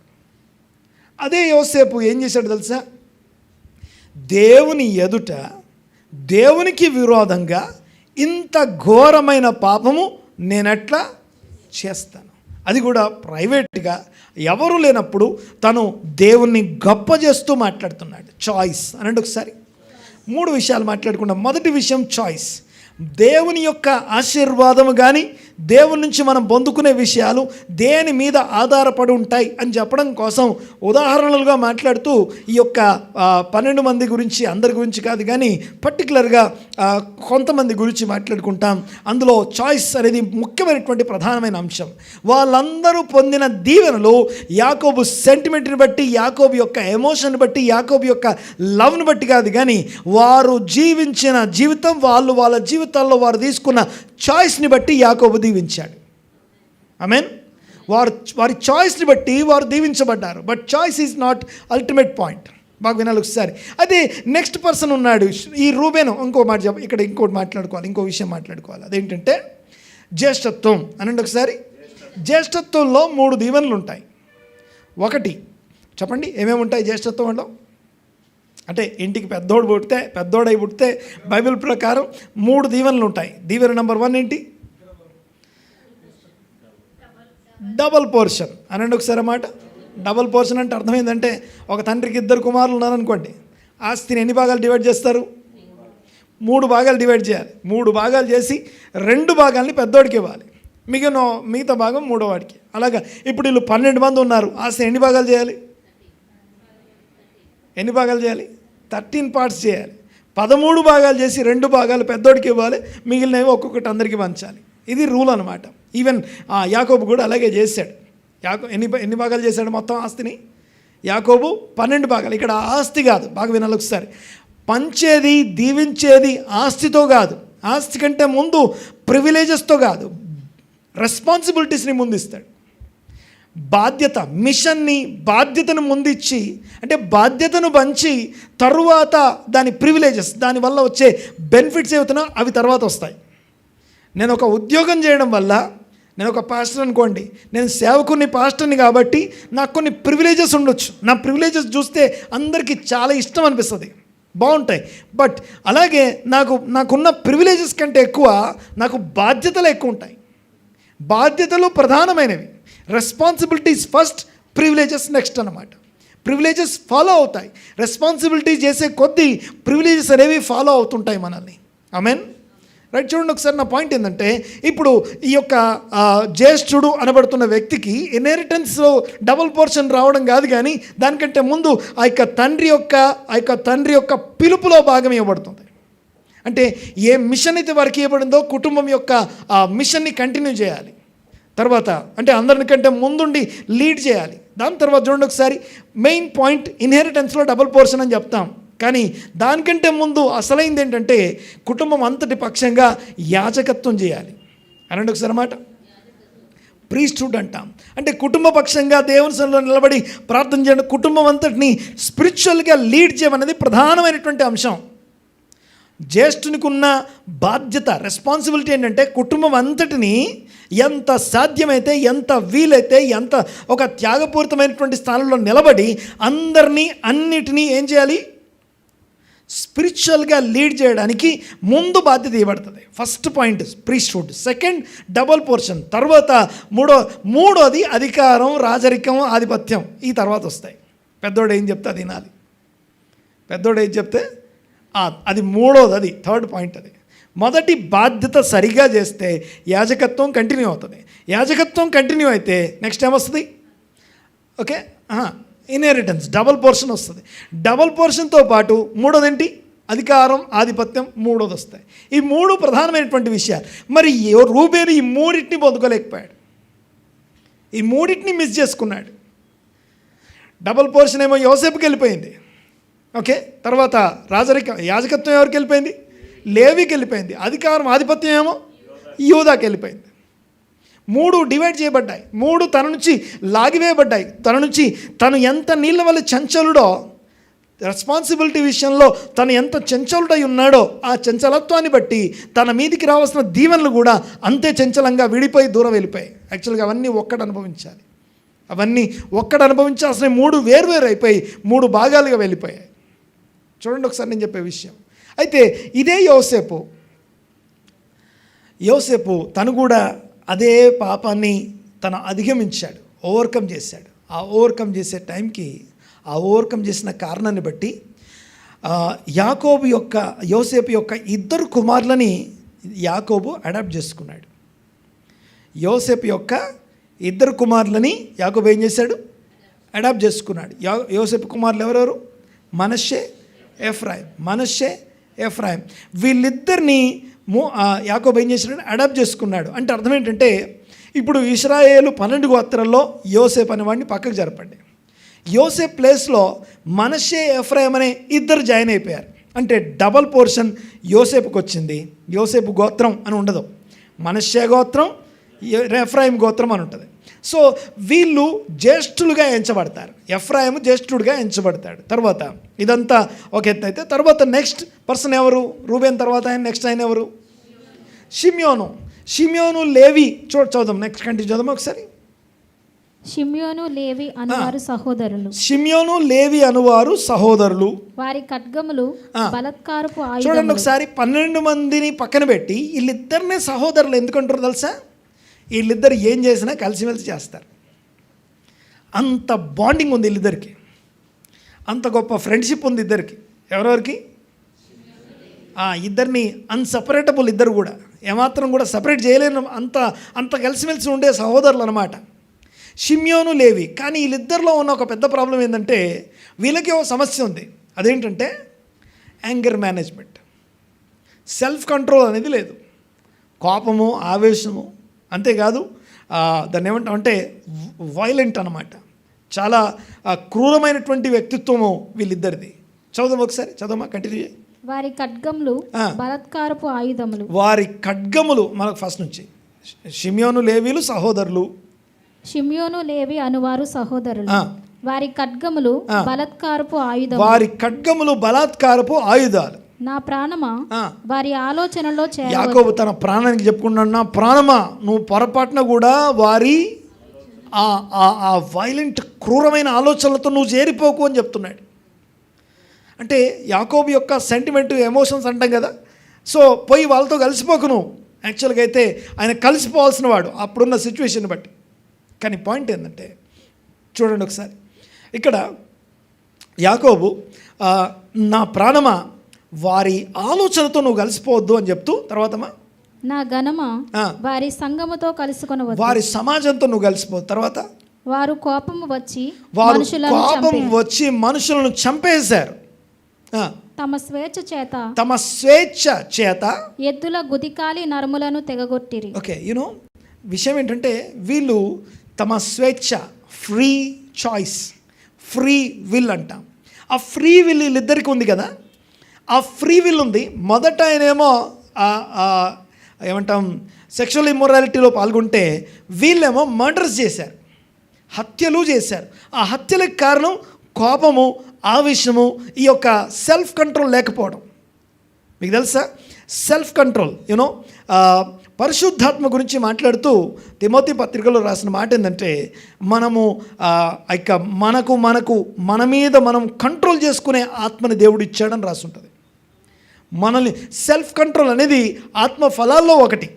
అదే యోసేపు ఏం చేశాడు తెలుసా, దేవుని ఎదుట దేవునికి విరోధంగా ఇంత ఘోరమైన పాపము నేనెట్లా చేస్తాను, అది కూడా ప్రైవేట్గా ఎవరు లేనప్పుడు తను దేవుణ్ణి గొప్ప చేస్తూ మాట్లాడుతున్నాడు. చాయిస్ అనండి ఒకసారి. 3 విషయాలు మాట్లాడుకున్నాం. మొదటి విషయం చాయిస్. దేవుని యొక్క ఆశీర్వాదము కానీ దేవుని నుంచి మనం పొందుకునే విషయాలు దేని మీద ఆధారపడి ఉంటాయి అని చెప్పడం కోసం ఉదాహరణలుగా మాట్లాడుతూ ఈ యొక్క 12 మంది గురించి, అందరి గురించి కాదు కానీ పర్టికులర్గా కొంతమంది గురించి మాట్లాడుకుంటాం. అందులో చాయిస్ అనేది ముఖ్యమైనటువంటి ప్రధానమైన అంశం. వాళ్ళందరూ పొందిన దీవెనలు యాకోబు సెంటిమెంట్ని బట్టి, యాకోబు యొక్క ఎమోషన్ బట్టి, యాకోబు యొక్క లవ్ను బట్టి కాదు కానీ వారు జీవించిన జీవితం, వాళ్ళ జీవితాల్లో వారు తీసుకున్న చాయిస్ని బట్టి యాకోబు దీవించాడు. ఆమేన్. వారి చాయిస్ని బట్టి వారు దీవించబడ్డారు. But choice is not ultimate point. బాగా వినాలి ఒకసారి. అదే నెక్స్ట్ పర్సన్ ఉన్నాడు, ఈ రూబేను. ఇంకో మాట ఇక్కడ ఇంకోటి మాట్లాడుకోవాలి, ఇంకో విషయం మాట్లాడుకోవాలి. అదేంటంటే జ్యేష్ఠత్వం అనండి ఒకసారి. జ్యేష్ఠత్వంలో 3 దీవెనలు ఉంటాయి. ఒకటి చెప్పండి, ఏమేమి ఉంటాయి జ్యేష్ఠత్వంలో? అంటే ఇంటికి పెద్దోడై పుడితే బైబిల్ ప్రకారం 3 దీవెనలు ఉంటాయి. దీవెన నెంబర్ 1 ఏంటి? డబల్ పోర్షన్ అనండి ఒకసారి అన్నమాట. డబల్ పోర్షన్ అంటే అర్థమైందంటే, ఒక తండ్రికి 2 కుమారులు ఉన్నారనుకోండి, ఆస్తిని ఎన్ని భాగాలు డివైడ్ చేస్తారు? 3 భాగాలు డివైడ్ చేయాలి. 3 భాగాలు చేసి 2 భాగాల్ని పెద్దోడికి ఇవ్వాలి, మిగతా భాగం 3వ వాడికి. అలాగా ఇప్పుడు వీళ్ళు 12 మంది ఉన్నారు, ఆస్తి ఎన్ని భాగాలు చేయాలి? 13 పార్ట్స్ చేయాలి. 13 భాగాలు చేసి 2 భాగాలు పెద్దోడికి ఇవ్వాలి, మిగిలినవి ఒక్కొక్కటి అందరికీ పంచాలి. ఇది రూల్ అనమాట. ఈవెన్ యాకోబు కూడా అలాగే చేశాడు. ఎన్ని భాగాలు చేశాడు మొత్తం ఆస్తిని? యాకోబు 12 భాగాలు. ఇక్కడ ఆస్తి కాదు, బాగా వినాలి ఒకసారి. పంచేది, దీవించేది ఆస్తితో కాదు, ఆస్తి కంటే ముందు ప్రివిలేజెస్తో కాదు, రెస్పాన్సిబిలిటీస్ని ముందిస్తాడు. బాధ్యత, మిషన్ని, బాధ్యతను ముందిచ్చి, అంటే బాధ్యతను పంచి తరువాత దాని ప్రివిలేజెస్, దానివల్ల వచ్చే బెనిఫిట్స్ ఏవైతున్నా అవి తర్వాత వస్తాయి. నేను ఒక ఉద్యోగం చేయడం వల్ల, నేను ఒక పాస్టర్ అనుకోండి, నేను సేవకుని పాస్టర్ని కాబట్టి నాకు కొన్ని ప్రివిలేజెస్ ఉండొచ్చు. నా ప్రివిలేజెస్ చూస్తే అందరికీ చాలా ఇష్టం అనిపిస్తుంది, బాగుంటాయి. బట్ అలాగే నాకున్న ప్రివిలేజెస్ కంటే ఎక్కువ నాకు బాధ్యతలు ఎక్కువ ఉంటాయి. బాధ్యతలు ప్రధానమైనవి. రెస్పాన్సిబిలిటీస్ ఫస్ట్, ప్రివిలేజెస్ నెక్స్ట్ అన్నమాట. ప్రివిలేజెస్ ఫాలో అవుతాయి. రెస్పాన్సిబిలిటీ చేసే కొద్దీ ప్రివిలేజెస్ అనేవి ఫాలో అవుతుంటాయి మనల్ని. ఆమేన్. రైట్. చూడండి ఒకసారి. నా పాయింట్ ఏంటంటే, ఇప్పుడు ఈ యొక్క జ్యేష్ఠుడు అనబడుతున్న వ్యక్తికి ఇన్హెరిటెన్స్లో డబుల్ పోర్షన్ రావడం కాదు, కానీ దానికంటే ముందు ఆ యొక్క తండ్రి యొక్క పిలుపులో భాగం ఇవ్వబడుతుంది. అంటే ఏ మిషన్ అయితే వారికి ఇవ్వబడిందో కుటుంబం యొక్క ఆ మిషన్ని కంటిన్యూ చేయాలి. తర్వాత అంటే అందరికంటే ముందుండి లీడ్ చేయాలి. దాని తర్వాత చూడండి ఒకసారి, మెయిన్ పాయింట్ ఇన్హెరిటెన్స్లో డబుల్ పోర్షన్ అని చెప్తాం, కానీ దానికంటే ముందు అసలైంది ఏంటంటే కుటుంబం అంతటి పక్షంగా యాజకత్వం చేయాలి. అనండి ఒకసారి అన్నమాట. ప్రీస్ట్హుడ్ అంటాం. అంటే కుటుంబ పక్షంగా దేవుని సన్నిధిలో నిలబడి ప్రార్థన చేయడం, కుటుంబం అంతటిని స్పిరిచువల్గా లీడ్ చేయమనేది ప్రధానమైనటువంటి అంశం. జ్యేష్ఠునికి ఉన్న బాధ్యత, రెస్పాన్సిబిలిటీ ఏంటంటే కుటుంబం అంతటిని ఎంత సాధ్యమైతే, ఎంత వీలైతే, ఎంత ఒక త్యాగపూరితమైనటువంటి స్థానంలో నిలబడి అన్నిటినీ ఏం చేయాలి? స్పిరిచువల్గా లీడ్ చేయడానికి ముందు బాధ్యత ఇవ్వబడుతుంది. First point priesthood, second double portion, తర్వాత మూడోది అధికారం, రాజరికం, ఆధిపత్యం. ఈ తర్వాత వస్తాయి. పెద్దోడు ఏం చెప్తా తినాలి. పెద్దోడు ఏది చెప్తే అది మూడోది, అది థర్డ్ పాయింట్. అది మొదటి బాధ్యత సరిగా చేస్తే యాజకత్వం కంటిన్యూ అవుతుంది. యాజకత్వం కంటిన్యూ అయితే నెక్స్ట్ ఏమొస్తుంది? ఓకే, ఇన్హెరిటెన్స్, డబుల్ పోర్షన్ వస్తుంది. డబుల్ పోర్షన్తో పాటు మూడోది ఏంటి? అధికారం, ఆధిపత్యం, మూడోది వస్తాయి. ఈ మూడు ప్రధానమైనటువంటి విషయాలు. మరి రూబేను ఈ మూడింటిని పొందుకోలేకపోయాడు, ఈ మూడింటిని మిస్ చేసుకున్నాడు. డబుల్ పోర్షన్ ఏమో యోసేపుకి వెళ్ళిపోయింది. ఓకే, తర్వాత యాజకత్వం ఎవరికి వెళ్ళిపోయింది? లేవికి వెళ్ళిపోయింది. అధికారం, ఆధిపత్యం ఏమో యూదాకి వెళ్ళిపోయింది. మూడు డివైడ్ చేయబడ్డాయి, మూడు తన నుంచి లాగివేయబడ్డాయి. తన నుంచి తను ఎంత నీళ్ళ వల్ల చంచలుడో, రెస్పాన్సిబిలిటీ విషయంలో తను ఎంత చంచలుడై ఉన్నాడో ఆ చంచలత్వాన్ని బట్టి తన మీదికి రావాల్సిన దీవెనలు కూడా అంతే చంచలంగా విడిపోయి దూరం వెళ్ళిపోయాయి. యాక్చువల్గా అవన్నీ ఒక్కడు అనుభవించాలి, అవన్నీ ఒక్కడు అనుభవించాల్సిన మూడు వేరువేరు అయిపోయి మూడు భాగాలుగా వెళ్ళిపోయాయి. చూడండి ఒకసారి నేను చెప్పే విషయం. అయితే ఇదే యోసేపు తను కూడా అదే పాపాన్ని తను అధిగమించాడు, ఓవర్కమ్ చేశాడు. ఆ ఓవర్కమ్ చేసే టైంకి, ఆ ఓవర్కమ్ చేసిన కారణాన్ని బట్టి యోసేపు యొక్క ఇద్దరు కుమారులని యాకోబు అడాప్ట్ చేసుకున్నాడు. యోసేపు యొక్క ఇద్దరు కుమారులని యాకోబు ఏం చేశాడు? అడాప్ట్ చేసుకున్నాడు. యోసేపు కుమారులు ఎవరెవరు? మనష్షే, ఎఫ్రాయిం. వీళ్ళిద్దరిని యాకోబు ఏం చేశాడు? అడాప్ట్ చేసుకున్నాడు. అంటే అర్థం ఏంటంటే, ఇప్పుడు ఇశ్రాయేలు 12 గోత్రాల్లో యోసేపు అనేవాడిని పక్కకు జరపండి. యోసేపు ప్లేస్లో మనష్షే, ఎఫ్రాయిం అనే ఇద్దరు జాయిన్ అయిపోయారు. అంటే డబల్ పోర్షన్ యోసేపుకి వచ్చింది. యోసేపు గోత్రం అని ఉండదు, మనష్షే గోత్రం, ఎఫ్రాయిం గోత్రం అని ఉంటుంది. సో వీళ్ళు జ్యేష్ఠులుగా ఎంచబడతారు. ఎఫ్రాయిము జ్యేష్ఠుడిగా ఎంచబడతాడు. తర్వాత ఇదంతా ఒక ఎత్తు అయితే, తర్వాత నెక్స్ట్ పర్సన్ ఎవరు? రూబేన్ తర్వాత నెక్స్ట్ ఆయన ఎవరు? షిమ్యోను, లేవి. చదుదాం, నెక్స్ట్ కంటిన్యూ చదుదాం ఒకసారి. షిమ్యోను, లేవి అనువారు సహోదరులు. వారి ఖడ్గములు బలత్కారపు ఆయుధములు. చూడండి ఒకసారి, 12 మందిని పక్కన పెట్టి వీళ్ళిద్దరినే సహోదరులు ఎందుకంటారు తెలుసా? వీళ్ళిద్దరు ఏం చేసినా కలిసిమెలిసి చేస్తారు. అంత బాండింగ్ ఉంది వీళ్ళిద్దరికి, అంత గొప్ప ఫ్రెండ్షిప్ ఉంది ఇద్దరికి. ఎవరెవరికి? ఇద్దరిని అన్సపరేటబుల్, ఇద్దరు కూడా ఏమాత్రం కూడా సపరేట్ చేయలేను, అంత కలిసిమెలిసి ఉండే సహోదరులు అనమాట షిమ్యోను, లేవి. కానీ వీళ్ళిద్దరిలో ఉన్న ఒక పెద్ద ప్రాబ్లం ఏంటంటే, వీళ్ళకి ఒక సమస్య ఉంది. అదేంటంటే యాంగర్ మేనేజ్మెంట్, సెల్ఫ్ కంట్రోల్ అనేది లేదు. కోపము, ఆవేశము, అంతేకాదు దాన్ని ఏమంటామంటే వైలెంట్ అనమాట. చాలా క్రూరమైనటువంటి వ్యక్తిత్వము వీళ్ళిద్దరిది. చదువు ఒకసారి, చదవమా, కంటిన్యూ చేయి. వారి ఖడ్గములు బలత్కారపు ఆయుధములు. వారి ఖడ్గములు, మనకు ఫస్ట్ నుంచి షిమ్యోను, లేవీలు సహోదరులు. షిమ్యోను, లేవి అనువారు సహోదరులు. వారి ఖడ్గములు బలత్కారపు ఆయుధం. వారి ఖడ్గములు బలాత్కారపు ఆయుధాలు. నా ప్రాణమా వారి ఆలోచనలో చేరవద్దు. యాకోబు తన ప్రాణానికి చెప్పుకున్నాడు, నా ప్రాణమా నువ్వు పొరపాటున కూడా వారి ఆ వైలెంట్ క్రూరమైన ఆలోచనలతో నువ్వు చేరిపోకు అని చెప్తున్నాడు. అంటే యాకోబు యొక్క సెంటిమెంట్, ఎమోషన్స్ అంటాం కదా. సో పోయి వాళ్ళతో కలిసిపోకు నువ్వు. యాక్చువల్గా అయితే ఆయన కలిసిపోవాల్సిన వాడు అప్పుడున్న సిచ్యువేషన్ బట్టి. కానీ పాయింట్ ఏంటంటే, చూడండి ఒకసారి ఇక్కడ యాకోబు నా ప్రాణమా వారి ఆలోచనతో నువ్వు కలిసిపోవద్దు అని చెప్తూ, తర్వాత నా ఘనమా వారి సంగముతో కలుసుకొనవద్దు. వారి సమాజంతో నువ్వు కలిసిపోవద్దు. తర్వాత వారు కోపం వచ్చి మనుషులను చంపేశారు. తమ స్వేచ్ఛ చేత ఎద్దుల గుదికాలి నరములను తెగగొట్టిరి. ఓకే, విషయం ఏంటంటే, వీళ్ళు తమ స్వేచ్ఛ, ఫ్రీ చాయిస్, ఫ్రీ విల్ అంటాం. ఆ ఫ్రీ విల్ వీళ్ళిద్దరికి ఉంది కదా. ఆ ఫ్రీ విల్ ఉంది. మొదట ఆయనేమో ఏమంటాం సెక్షువల్ ఇమ్మొరాలిటీలో పాల్గొంటే, వీళ్ళేమో మర్డర్స్ చేశారు, హత్యలు చేశారు. ఆ హత్యలకు కారణం కోపము, ఆవేశము, ఈ యొక్క సెల్ఫ్ కంట్రోల్ లేకపోవడం. మీకు తెలుసా సెల్ఫ్ కంట్రోల్? పరిశుద్ధాత్మ గురించి మాట్లాడుతూ తిమోతి పత్రికలో రాసిన మాట ఏంటంటే, మనము మన మీద మనం కంట్రోల్ చేసుకునే ఆత్మని దేవుడు ఇచ్చాడని రాసి ఉంటుంది. మనల్ని సెల్ఫ్ కంట్రోల్ అనేది ఆత్మ ఫలాల్లో ఒకటి.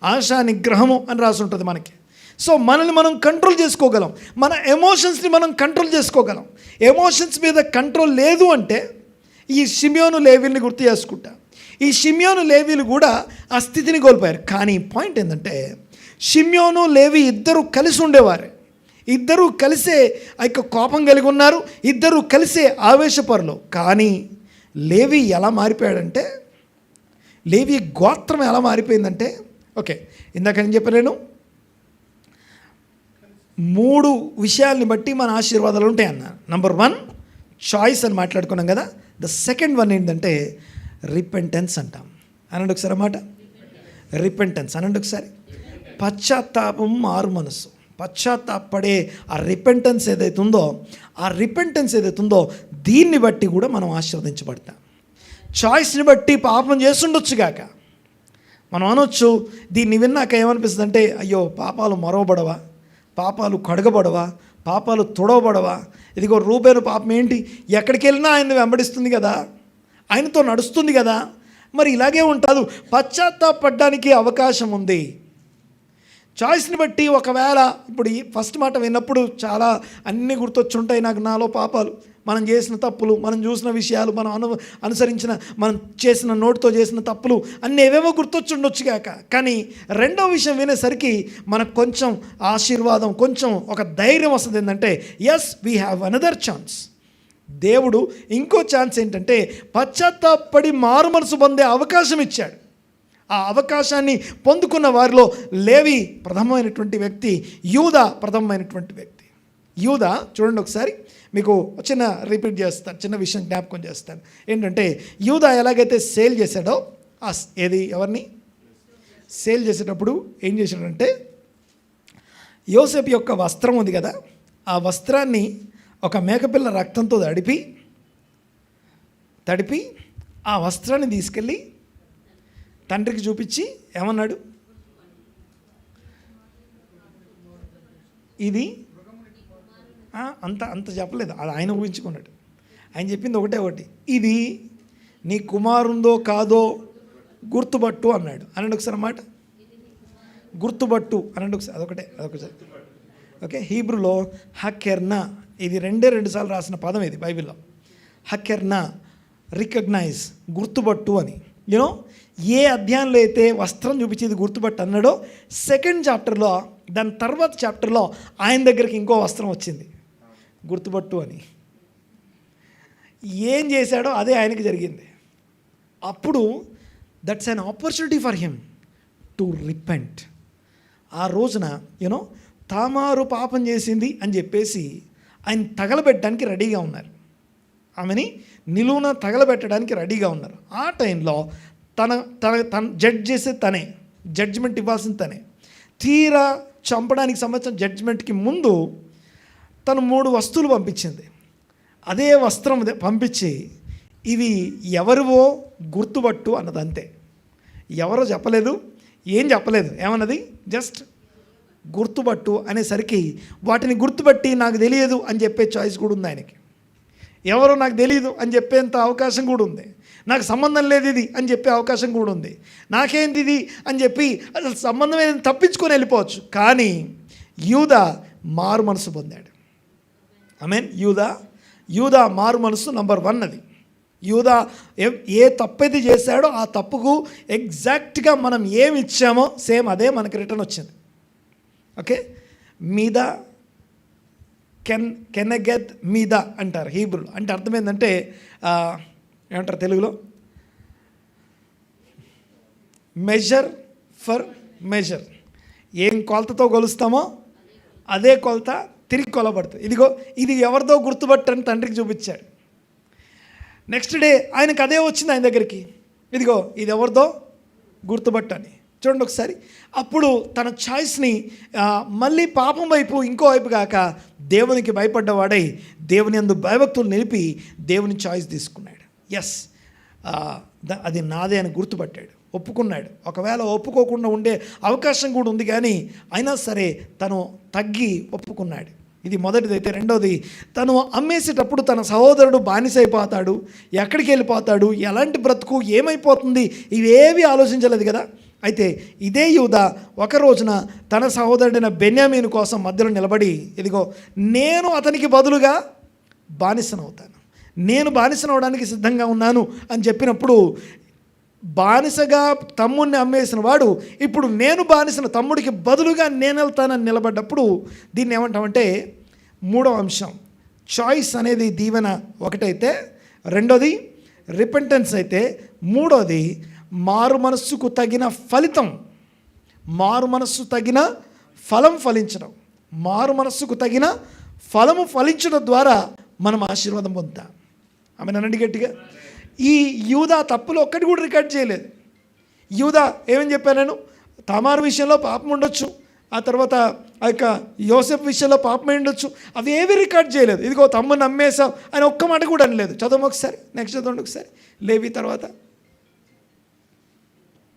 ఆశా నిగ్రహము అని రాసి ఉంటుంది మనకి. సో మనల్ని మనం కంట్రోల్ చేసుకోగలం, మన ఎమోషన్స్ని మనం కంట్రోల్ చేసుకోగలం. ఎమోషన్స్ మీద కంట్రోల్ లేదు అంటే ఈ షిమ్యోను లేవీల్ని గుర్తు చేసుకుంటా. ఈ షిమ్యోను లేవీలు కూడా ఆ స్థితిని కోల్పోయారు. కానీ పాయింట్ ఏంటంటే షిమ్యోను లేవి ఇద్దరు కలిసి ఉండేవారు, ఇద్దరూ కలిసే ఆ యొక్క కోపం కలిగి ఉన్నారు, ఇద్దరూ కలిసే ఆవేశపరులు. కానీ లేవి ఎలా మారిపోయాడంటే, లేవి గోత్రం ఎలా మారిపోయిందంటే, ఓకే ఇందాక నేను చెప్పలేను, 3 విషయాల్ని బట్టి మన ఆశీర్వాదాలు ఉంటాయన్న. నంబర్ 1 చాయిస్ అని మాట్లాడుకున్నాం కదా. ద సెకండ్ వన్ ఏంటంటే రిపెంటెన్స్ అంటాం. అనండి ఒకసారి అన్నమాట, రిపెంటెన్స్ అనండి ఒకసారి. పశ్చాత్తాపం, మారు మనసు, పశ్చాత్తాపడే ఆ రిపెంటెన్స్ ఏదైతుందో, ఆ రిపెంటెన్స్ ఏదైతుందో దీన్ని బట్టి కూడా మనం ఆశీర్వదించబడతాం. చాయిస్ని బట్టి పాపం చేస్తుండొచ్చు కాక మనం అనొచ్చు, దీన్ని విన్నాక ఏమనిపిస్తుంది అంటే, అయ్యో పాపాలు మరవబడవా, పాపాలు కడగబడవా, పాపాలు తుడవబడవా, ఇదిగో రూబేను పాపం ఏంటి, ఎక్కడికి వెళ్ళినా ఆయన వెంబడిస్తుంది కదా, ఆయనతో నడుస్తుంది కదా, మరి ఇలాగే ఉంటుంది. పశ్చాత్తాపడడానికి అవకాశం ఉంది. చాయిస్ని బట్టి ఒకవేళ ఇప్పుడు ఈ ఫస్ట్ మాట విన్నప్పుడు చాలా అన్నీ గుర్తొచ్చుంటాయి నాకు, నాలో పాపాలు, మనం చేసిన తప్పులు, మనం చూసిన విషయాలు, మనం అనుసరించిన, మనం చేసిన నోటితో చేసిన తప్పులు అన్నీ ఏవేవో గుర్తొచ్చుండొచ్చు కాక. కానీ రెండో విషయం వినేసరికి మనకు కొంచెం ఆశీర్వాదం, కొంచెం ఒక ధైర్యం వస్తుంది. ఏంటంటే yes we have another chance. దేవుడు ఇంకో ఛాన్స్ ఏంటంటే పశ్చాత్తాపడి మారు మనసు పొందే అవకాశం ఇచ్చాడు. ఆ అవకాశాన్ని పొందుకున్న వారిలో లేవి ప్రథమమైనటువంటి వ్యక్తి, యూదా ప్రథమమైనటువంటి వ్యక్తి. యూదా చూడండి ఒకసారి, మీకు చిన్న రిపీట్ చేస్తాను, చిన్న విషయం జ్ఞాపకం చేస్తాను. ఏంటంటే యూదా ఎలాగైతే సేల్ చేశాడో, ఎవరిని సేల్ చేసేటప్పుడు ఏం చేశాడంటే, యోసేపు యొక్క వస్త్రం ఉంది కదా, ఆ వస్త్రాన్ని ఒక మేకపిల్ల రక్తంతో తడిపి ఆ వస్త్రాన్ని తీసుకెళ్ళి తండ్రికి చూపించి ఏమన్నాడు, ఇది అంత చెప్పలేదు, అది ఆయన ఊహించుకున్నాడు. ఆయన చెప్పింది ఒకటి, ఇది నీ కుమారుందో కాదో గుర్తుపట్టు అన్నాడు. అనండి ఒకసారి అన్నమాట, గుర్తుపట్టు అనండి ఒకసారి, అదొకసారి. ఓకే, హీబ్రూలో హకెర్నా, ఇది 2 సార్లు రాసిన పదం ఇది బైబిల్లో. హకెర్నా, రికగ్నైజ్, గుర్తుపట్టు అని. యూనో ఏ అధ్యాయంలో అయితే వస్త్రం చూపించేది గుర్తుపట్టు అన్నాడో, సెకండ్ చాప్టర్లో, దాని తర్వాత చాప్టర్లో ఆయన దగ్గరికి ఇంకో వస్త్రం వచ్చింది, గుర్తుపట్టు అని. ఏం చేశాడో అదే ఆయనకి జరిగింది. అప్పుడు that's an opportunity for him to repent. ఆ రోజున యూనో తామారు పాపం చేసింది అని చెప్పేసి ఆయన తగలబెట్టడానికి రెడీగా ఉన్నారు, ఆమెని నిలువున తగలబెట్టడానికి రెడీగా ఉన్నారు. ఆ టైంలో తన జడ్జ్ చేసే తనే, జడ్జిమెంట్ ఇవ్వాల్సింది తనే. తీరా చంపడానికి సంబంధించిన జడ్జిమెంట్కి ముందు తను 3 వస్తువులు పంపించింది. అదే వస్త్రం పంపించి ఇవి ఎవరివో గుర్తుపట్టు అన్నది, అంతే. ఎవరో చెప్పలేదు, ఏం చెప్పలేదు, ఏమన్నది జస్ట్ గుర్తుపట్టు అనేసరికి వాటిని గుర్తుపట్టి నాకు తెలియదు అని చెప్పే చాయిస్ కూడా ఉంది ఆయనకి. ఎవరో నాకు తెలియదు అని చెప్పేంత అవకాశం కూడా ఉంది. నాకు సంబంధం లేదు ఇది అని చెప్పే అవకాశం కూడా ఉంది. నాకేంటి ఇది అని చెప్పి అసలు సంబంధం ఏదైనా తప్పించుకొని వెళ్ళిపోవచ్చు. కానీ యూదా మారు మనసు పొందాడు. ఆమేన్. యూదా మారు మనసు నంబర్ 1 అది. యూదా ఏ తప్పైతే చేశాడో ఆ తప్పుకు ఎగ్జాక్ట్గా మనం ఏమి ఇచ్చామో సేమ్ అదే మనకి రిటర్న్ వచ్చింది. ఓకే, మీద కెనగెద్ మీద అంటారు హీబ్రూలో. అంటే అర్థం ఏంటంటే ఏమంటారు తెలుగులో, మెజర్ ఫర్ మెజర్. ఏం కొలతతో కొలుస్తామో అదే కొలత తిరిగి కొలబడుతుంది. ఇదిగో ఇది ఎవరిదో గుర్తుపట్టని తండ్రికి చూపించాడు. నెక్స్ట్ డే ఆయనకు అదే వచ్చింది ఆయన దగ్గరికి, ఇదిగో ఇది ఎవరిదో గుర్తుపట్టని. చూడండి ఒకసారి. అప్పుడు తన చాయిస్ని మళ్ళీ పాపం వైపు ఇంకో వైపు కాక దేవునికి భయపడ్డవాడై దేవుని యందు భయభక్తులు నిలిపి దేవుని చాయిస్ తీసుకున్నాడు. ఎస్, అది నాదే అని గుర్తుపట్టాడు, ఒప్పుకున్నాడు. ఒకవేళ ఒప్పుకోకుండా ఉండే అవకాశం కూడా ఉంది, కానీ అయినా సరే తను తగ్గి ఒప్పుకున్నాడు. ఇది మొదటిదైతే. రెండోది, తను అమ్మేసేటప్పుడు తన సహోదరుడు బానిసైపోతాడు, ఎక్కడికి వెళ్ళిపోతాడు, ఎలాంటి బ్రతుకు, ఏమైపోతుంది, ఇవేవి ఆలోచించలేదు కదా. అయితే ఇదే యూదా ఒక రోజున తన సహోదరుడైన బెన్యామీను కోసం మధ్యలో నిలబడి, ఇదిగో నేను అతనికి బదులుగా బానిసనవుతాను, నేను బానిసనవడానికి సిద్ధంగా ఉన్నాను అని చెప్పినప్పుడు, బానిసగా తమ్ముడిని అమ్మేసిన వాడు ఇప్పుడు నేను బానిసన తమ్ముడికి బదులుగా నేను వెళ్తానని నిలబడ్డప్పుడు దీన్ని ఏమంటామంటే మూడవ అంశం చాయిస్ అనేది దీవెన ఒకటైతే, రెండోది రిపెంటెన్స్ అయితే, మూడోది మారు మనస్సుకు తగిన ఫలితం, మారు మనస్సు తగిన ఫలం ఫలించడం, మారు మనస్సుకు తగిన ఫలము ఫలించడం ద్వారా మనం ఆశీర్వాదం పొందుతాం. ఆమె నన్ను గట్టిగా. ఈ యూదా తప్పులు ఒక్కటి కూడా రికార్డ్ చేయలేదు. యూదా ఏమని చెప్పాను నేను, తామారు విషయంలో పాపం ఉండొచ్చు, ఆ తర్వాత ఆ యొక్క యోసేపు విషయంలో పాపం ఉండొచ్చు, అవి ఏవి రికార్డ్ చేయలేదు. ఇదిగో తమ్ముని నమ్మేశాం అని ఒక్క మాట కూడా అనలేదు. చదవం ఒకసారి, నెక్స్ట్ చదవండి ఒకసారి. లేవి తర్వాత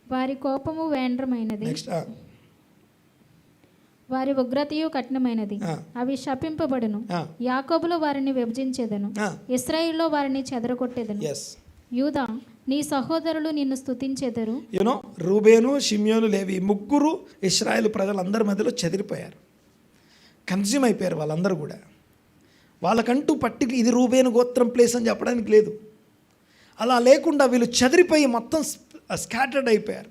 వారి కోపము వేండ్రమైనది, నెక్స్ట్ వారి ఉగ్రతయు కఠినమైనది, అవి శపింపబడును. యాకోబులో వారిని విభజించేదను, ఇశ్రాయేలులో వారిని చెదరగొట్టేదను. యూదా నీ సహోదరులు నిన్ను స్తుతించెదరు. యూనో రూబేను, షిమ్యోను, లేవి ముగ్గురు ఇశ్రాయేలు ప్రజలందరి మధ్యలో చెదిరిపోయారు, కన్జ్యూమ్ అయిపోయారు వాళ్ళందరూ కూడా. వాళ్ళకంటూ పట్టికి ఇది రూబేను గోత్రం ప్లేస్ అని చెప్పడానికి లేదు. అలా లేకుండా వీళ్ళు చెదిరిపోయి మొత్తం స్కాటర్డ్ అయిపోయారు.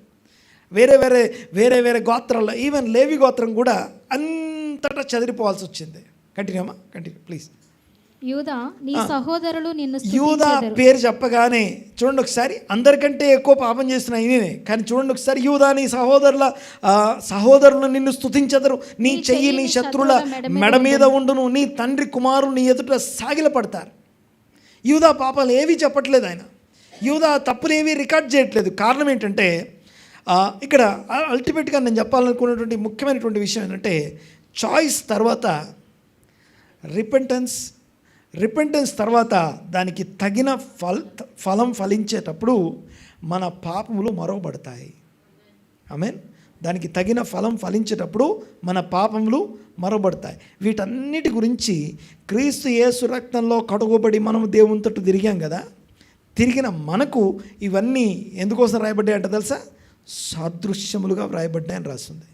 వేరే వేరే వేరే వేరే గోత్రాల్లో, ఈవెన్ లేవి గోత్రం కూడా అంతటా చెదిరిపోవాల్సి వచ్చింది. Continue please. యూదా నీ సహోదరులు నిన్ను యూదా పేరు చెప్పగానే చూడండి ఒకసారి, అందరికంటే ఎక్కువ పాపం చేసిన ఈయనే, కానీ చూడండి ఒకసారి, యూదా నీ సహోదరులు నిన్ను స్తుతించెదరు, నీ చెయ్యి నీ శత్రుల మెడ మీద ఉండును, నీ తండ్రి కుమారులు నీ ఎదుట సాగిలపడతారు. యూదా పాపాలు ఏవి చెప్పట్లేదు ఆయన, యూదా తప్పులు ఏవి రికార్డ్ చేయట్లేదు. కారణం ఏంటంటే ఇక్కడ అల్టిమేట్గా నేను చెప్పాలనుకున్నటువంటి ముఖ్యమైనటువంటి విషయం ఏంటంటే, చాయిస్ తర్వాత రిపెంటెన్స్ తర్వాత దానికి తగిన ఫలం ఫలించేటప్పుడు మన పాపములు మరవబడతాయి. ఆమేన్. దానికి తగిన ఫలం ఫలించేటప్పుడు మన పాపములు మరవబడతాయి. వీటన్నిటి గురించి క్రీస్తు యేసు రక్తంలో కడుగబడి మనం దేవుని తట్టు తిరిగాం కదా, తిరిగిన మనకు ఇవన్నీ ఎందుకోసం రాయబడ్డాయి అంటే తెలుసా, సాదృశ్యములుగా వ్రాయబడ్డాయని రాస్తుంది.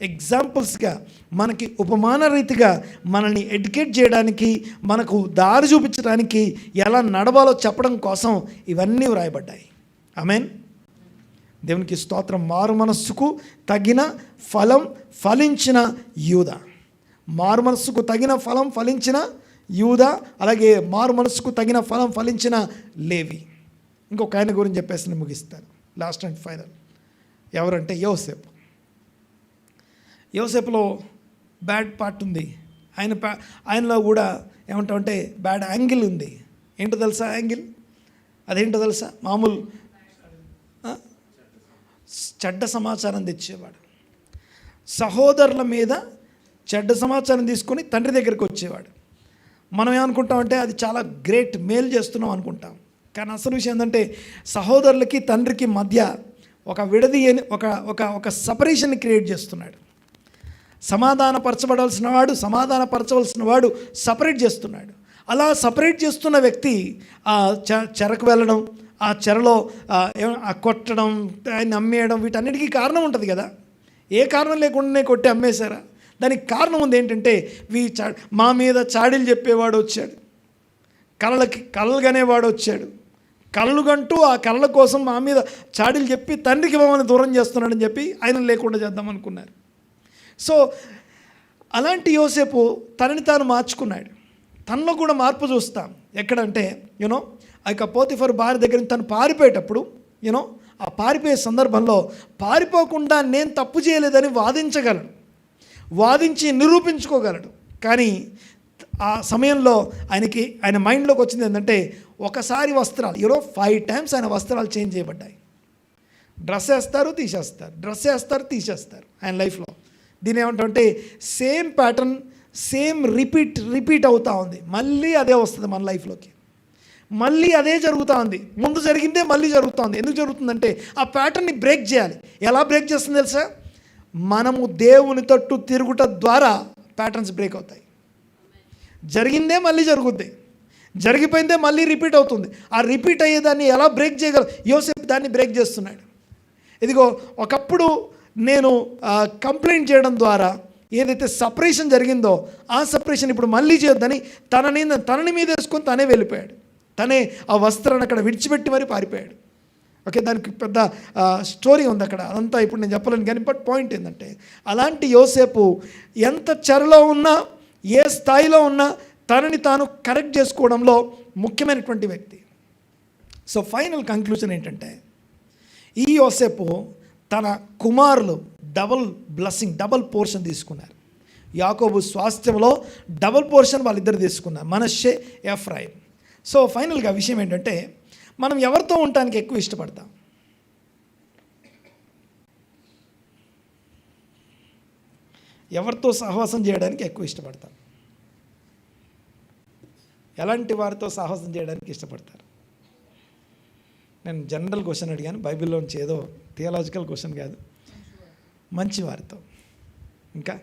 ఎగ్జాంపుల్స్గా మనకి ఉపమాన రీతిగా మనల్ని ఎడ్యుకేట్ చేయడానికి, మనకు దారి చూపించడానికి, ఎలా నడవాలో చెప్పడం కోసం ఇవన్నీ వ్రాయబడ్డాయి. ఆమేన్. దేవునికి స్తోత్రం. మారు మనస్సుకు తగిన ఫలం ఫలించిన యూదా, మారు మనస్సుకు తగిన ఫలం ఫలించిన యూదా, అలాగే మారు మనస్సుకు తగిన ఫలం ఫలించిన లేవి. ఇంకొక ఆయన గురించి చెప్పేసి నేను ముగిస్తాను, లాస్ట్ అండ్ ఫైనల్. ఎవరంటే యోసేపు. యోసేపులో బ్యాడ్ పార్ట్ ఉంది, ఆయనలో కూడా ఏమంటామంటే బ్యాడ్ యాంగిల్ ఉంది. ఏంటో తెలుసా యాంగిల్? అదేంటో తెలుసా? మామూలు చెడ్డ సమాచారం తెచ్చేవాడు, సహోదరుల మీద చెడ్డ సమాచారం తీసుకొని తండ్రి దగ్గరికి వచ్చేవాడు. మనం ఏమనుకుంటామంటే అది చాలా గ్రేట్, మేలు చేస్తున్నాం అనుకుంటాం. కానీ అసలు విషయం ఏంటంటే సహోదరులకి తండ్రికి మధ్య ఒక విడది, ఒక సపరేషన్ క్రియేట్ చేస్తున్నాడు. సమాధానపరచవలసిన వాడు సపరేట్ చేస్తున్నాడు. అలా సపరేట్ చేస్తున్న వ్యక్తి ఆ చెరకు వెళ్ళడం, ఆ చెరలో కొట్టడం, ఆయన అమ్మేయడం, వీటన్నిటికీ కారణం ఉంటుంది కదా. ఏ కారణం లేకుండానే కొట్టి అమ్మేశారా? దానికి కారణం ఉంది. ఏంటంటే మా మీద చాడీలు చెప్పేవాడు వచ్చాడు, కలలుగనేవాడు వచ్చాడు, కళ్ళుగంటూ ఆ కళ్ళ కోసం మా మీద చాడీలు చెప్పి తండ్రికి మమ్మల్ని దూరం చేస్తున్నాడని చెప్పి ఆయన లేకుండా చేద్దాం అనుకున్నారు. సో అలాంటి యోసేపు తనని తాను మార్చుకున్నాడు. తనలో కూడా మార్పు చూస్తాం. ఎక్కడంటే ఆ యొక్క పోతిఫరు భార్య దగ్గర తను పారిపోయేటప్పుడు ఆ పారిపోయే సందర్భంలో పారిపోకుండా నేను తప్పు చేయలేదని వాదించగలడు, వాదించి నిరూపించుకోగలడు. కానీ ఆ సమయంలో ఆయన మైండ్లోకి వచ్చింది ఏంటంటే, ఒకసారి వస్త్రాలు 5 times ఆయన వస్త్రాలు చేంజ్ చేయబడ్డాయి. డ్రెస్ వేస్తారు తీసేస్తారు, డ్రెస్ వేస్తారు తీసేస్తారు ఆయన లైఫ్లో. దీని ఏమంటామంటే సేమ్ ప్యాటర్న్, సేమ్ రిపీట్ అవుతూ ఉంది. మళ్ళీ అదే వస్తుంది మన లైఫ్లోకి, మళ్ళీ అదే జరుగుతూ ఉంది. ముందు జరిగిందే మళ్ళీ జరుగుతుంది. ఎందుకు జరుగుతుందంటే ఆ ప్యాటర్న్ని బ్రేక్ చేయాలి. ఎలా బ్రేక్ చేస్తుంది తెలుసా? మనము దేవుని తట్టు తిరుగుట ద్వారా ప్యాటర్న్స్ బ్రేక్ అవుతాయి. జరిగిందే మళ్ళీ జరుగుద్ది, జరిగిపోయిందే మళ్ళీ రిపీట్ అవుతుంది. ఆ రిపీట్ అయ్యేదాన్ని ఎలా బ్రేక్ చేయగలరు? యోసేపు దాన్ని బ్రేక్ చేస్తున్నాడు. ఇదిగో ఒకప్పుడు నేను కంప్లైంట్ చేయడం ద్వారా ఏదైతే సపరేషన్ జరిగిందో ఆ సపరేషన్ ఇప్పుడు మళ్ళీ చేయొద్దని తనని మీద వేసుకొని తనే వెళ్ళిపోయాడు. తనే ఆ వస్త్రాన్ని అక్కడ విడిచిపెట్టి మరీ పారిపోయాడు. ఓకే, దానికి పెద్ద స్టోరీ ఉంది అక్కడ, అదంతా ఇప్పుడు నేను చెప్పలేను. కానీ బట్ పాయింట్ ఏంటంటే, అలాంటి యోసేపు ఎంత చెరలో ఉన్నా, ఏ స్థాయిలో ఉన్నా తనని తాను కరెక్ట్ చేసుకోవడంలో ముఖ్యమైనటువంటి వ్యక్తి. సో ఫైనల్ కంక్లూజన్ ఏంటంటే, ఈ యోసేపు తన కుమారులు డబుల్ బ్లెస్సింగ్, డబుల్ పోర్షన్ తీసుకున్నారు. యాకోబు స్వాస్థ్యంలో డబుల్ పోర్షన్ వాళ్ళిద్దరు తీసుకున్నారు, మనష్షే, ఎఫ్రాయిం. సో ఫైనల్గా విషయం ఏంటంటే, మనం ఎవరితో ఉండటానికి ఎక్కువ ఇష్టపడతాం? ఎవరితో సహవాసం చేయడానికి ఎక్కువ ఇష్టపడతాం? ఎలాంటి వారితో సాహసం చేయడానికి ఇష్టపడతారు? నేను జనరల్ క్వశ్చన్ అడిగాను, బైబిల్లోంచి ఏదో థియలాజికల్ క్వశ్చన్ కాదు. మంచి వారితో. ఇంకా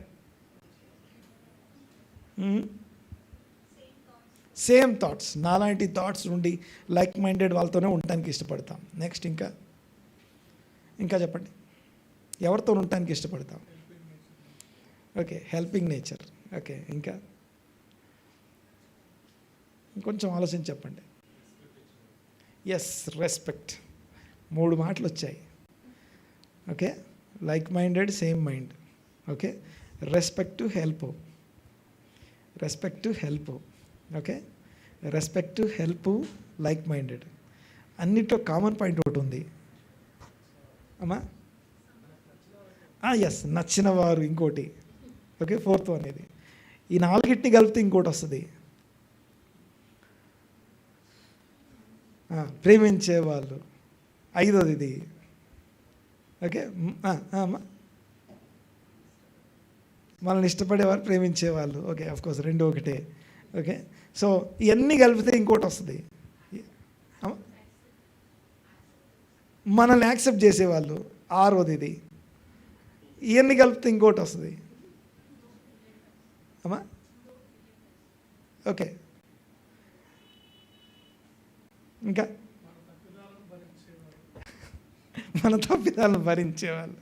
సేమ్ థాట్స్, నాలాంటి థాట్స్ ఉండి లైక్ మైండెడ్ వాళ్ళతోనే ఉండటానికి ఇష్టపడతాం. నెక్స్ట్ ఇంకా చెప్పండి, ఎవరితో ఉండటానికి ఇష్టపడతాం? Okay, helping nature. ఓకే, ఇంకా ఇంకొంచెం ఆలోచించి చెప్పండి. Yes, respect. 3 మాటలు వచ్చాయి. Okay, like minded, same mind. Okay, respect to help, okay, respect to help, like minded. అన్నిట్లో కామన్ పాయింట్ ఒకటి ఉంది అమ్మా. ఎస్, నచ్చిన వారు ఇంకోటి. ఓకే, 4th అనేది. ఈ 4ని కలిపితే ఇంకోటి వస్తుంది, ప్రేమించే వాళ్ళు. 5వది ఇది. ఓకే, మనల్ని ఇష్టపడేవారు, ప్రేమించేవాళ్ళు. ఓకే, ఆఫ్కోర్స్ 2 ఒకటే. ఓకే, సో ఇవన్నీ కలిపితే ఇంకోటి వస్తుంది, మనల్ని యాక్సెప్ట్ చేసేవాళ్ళు. 6వది ఇది. ఇవన్నీ కలిపితే ఇంకోటి వస్తుంది అమ్మా. ఓకే, ఇంకా మన తప్పిదాలను భరించేవాళ్ళు.